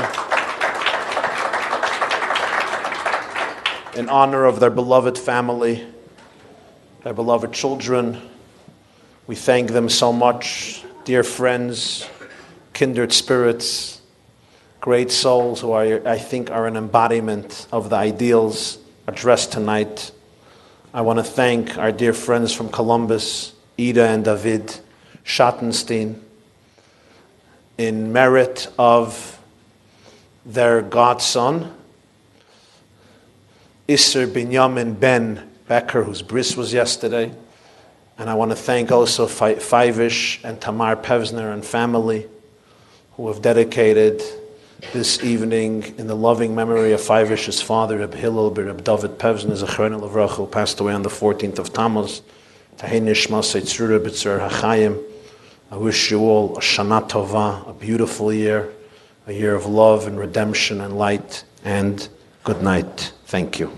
in honor of their beloved family, their beloved children. We thank them so much, dear friends, kindred spirits, great souls who I think are an embodiment of the ideals addressed tonight. I want to thank our dear friends from Columbus, Ida and David Schattenstein, in merit of their godson, Isser Binyamin Ben Becker, whose bris was yesterday. And I want to thank also Fivish and Tamar Pevsner and family who have dedicated this evening in the loving memory of Fivish's father, Reb Hillel, Reb David Pevsner, Zechron Levracha, who passed away on the 14th of Tammuz. Tahei Nishmas Eitzrura B'Tzur HaChayim. I wish you all a Shana Tova, a beautiful year, a year of love and redemption and light, and good night. Thank you.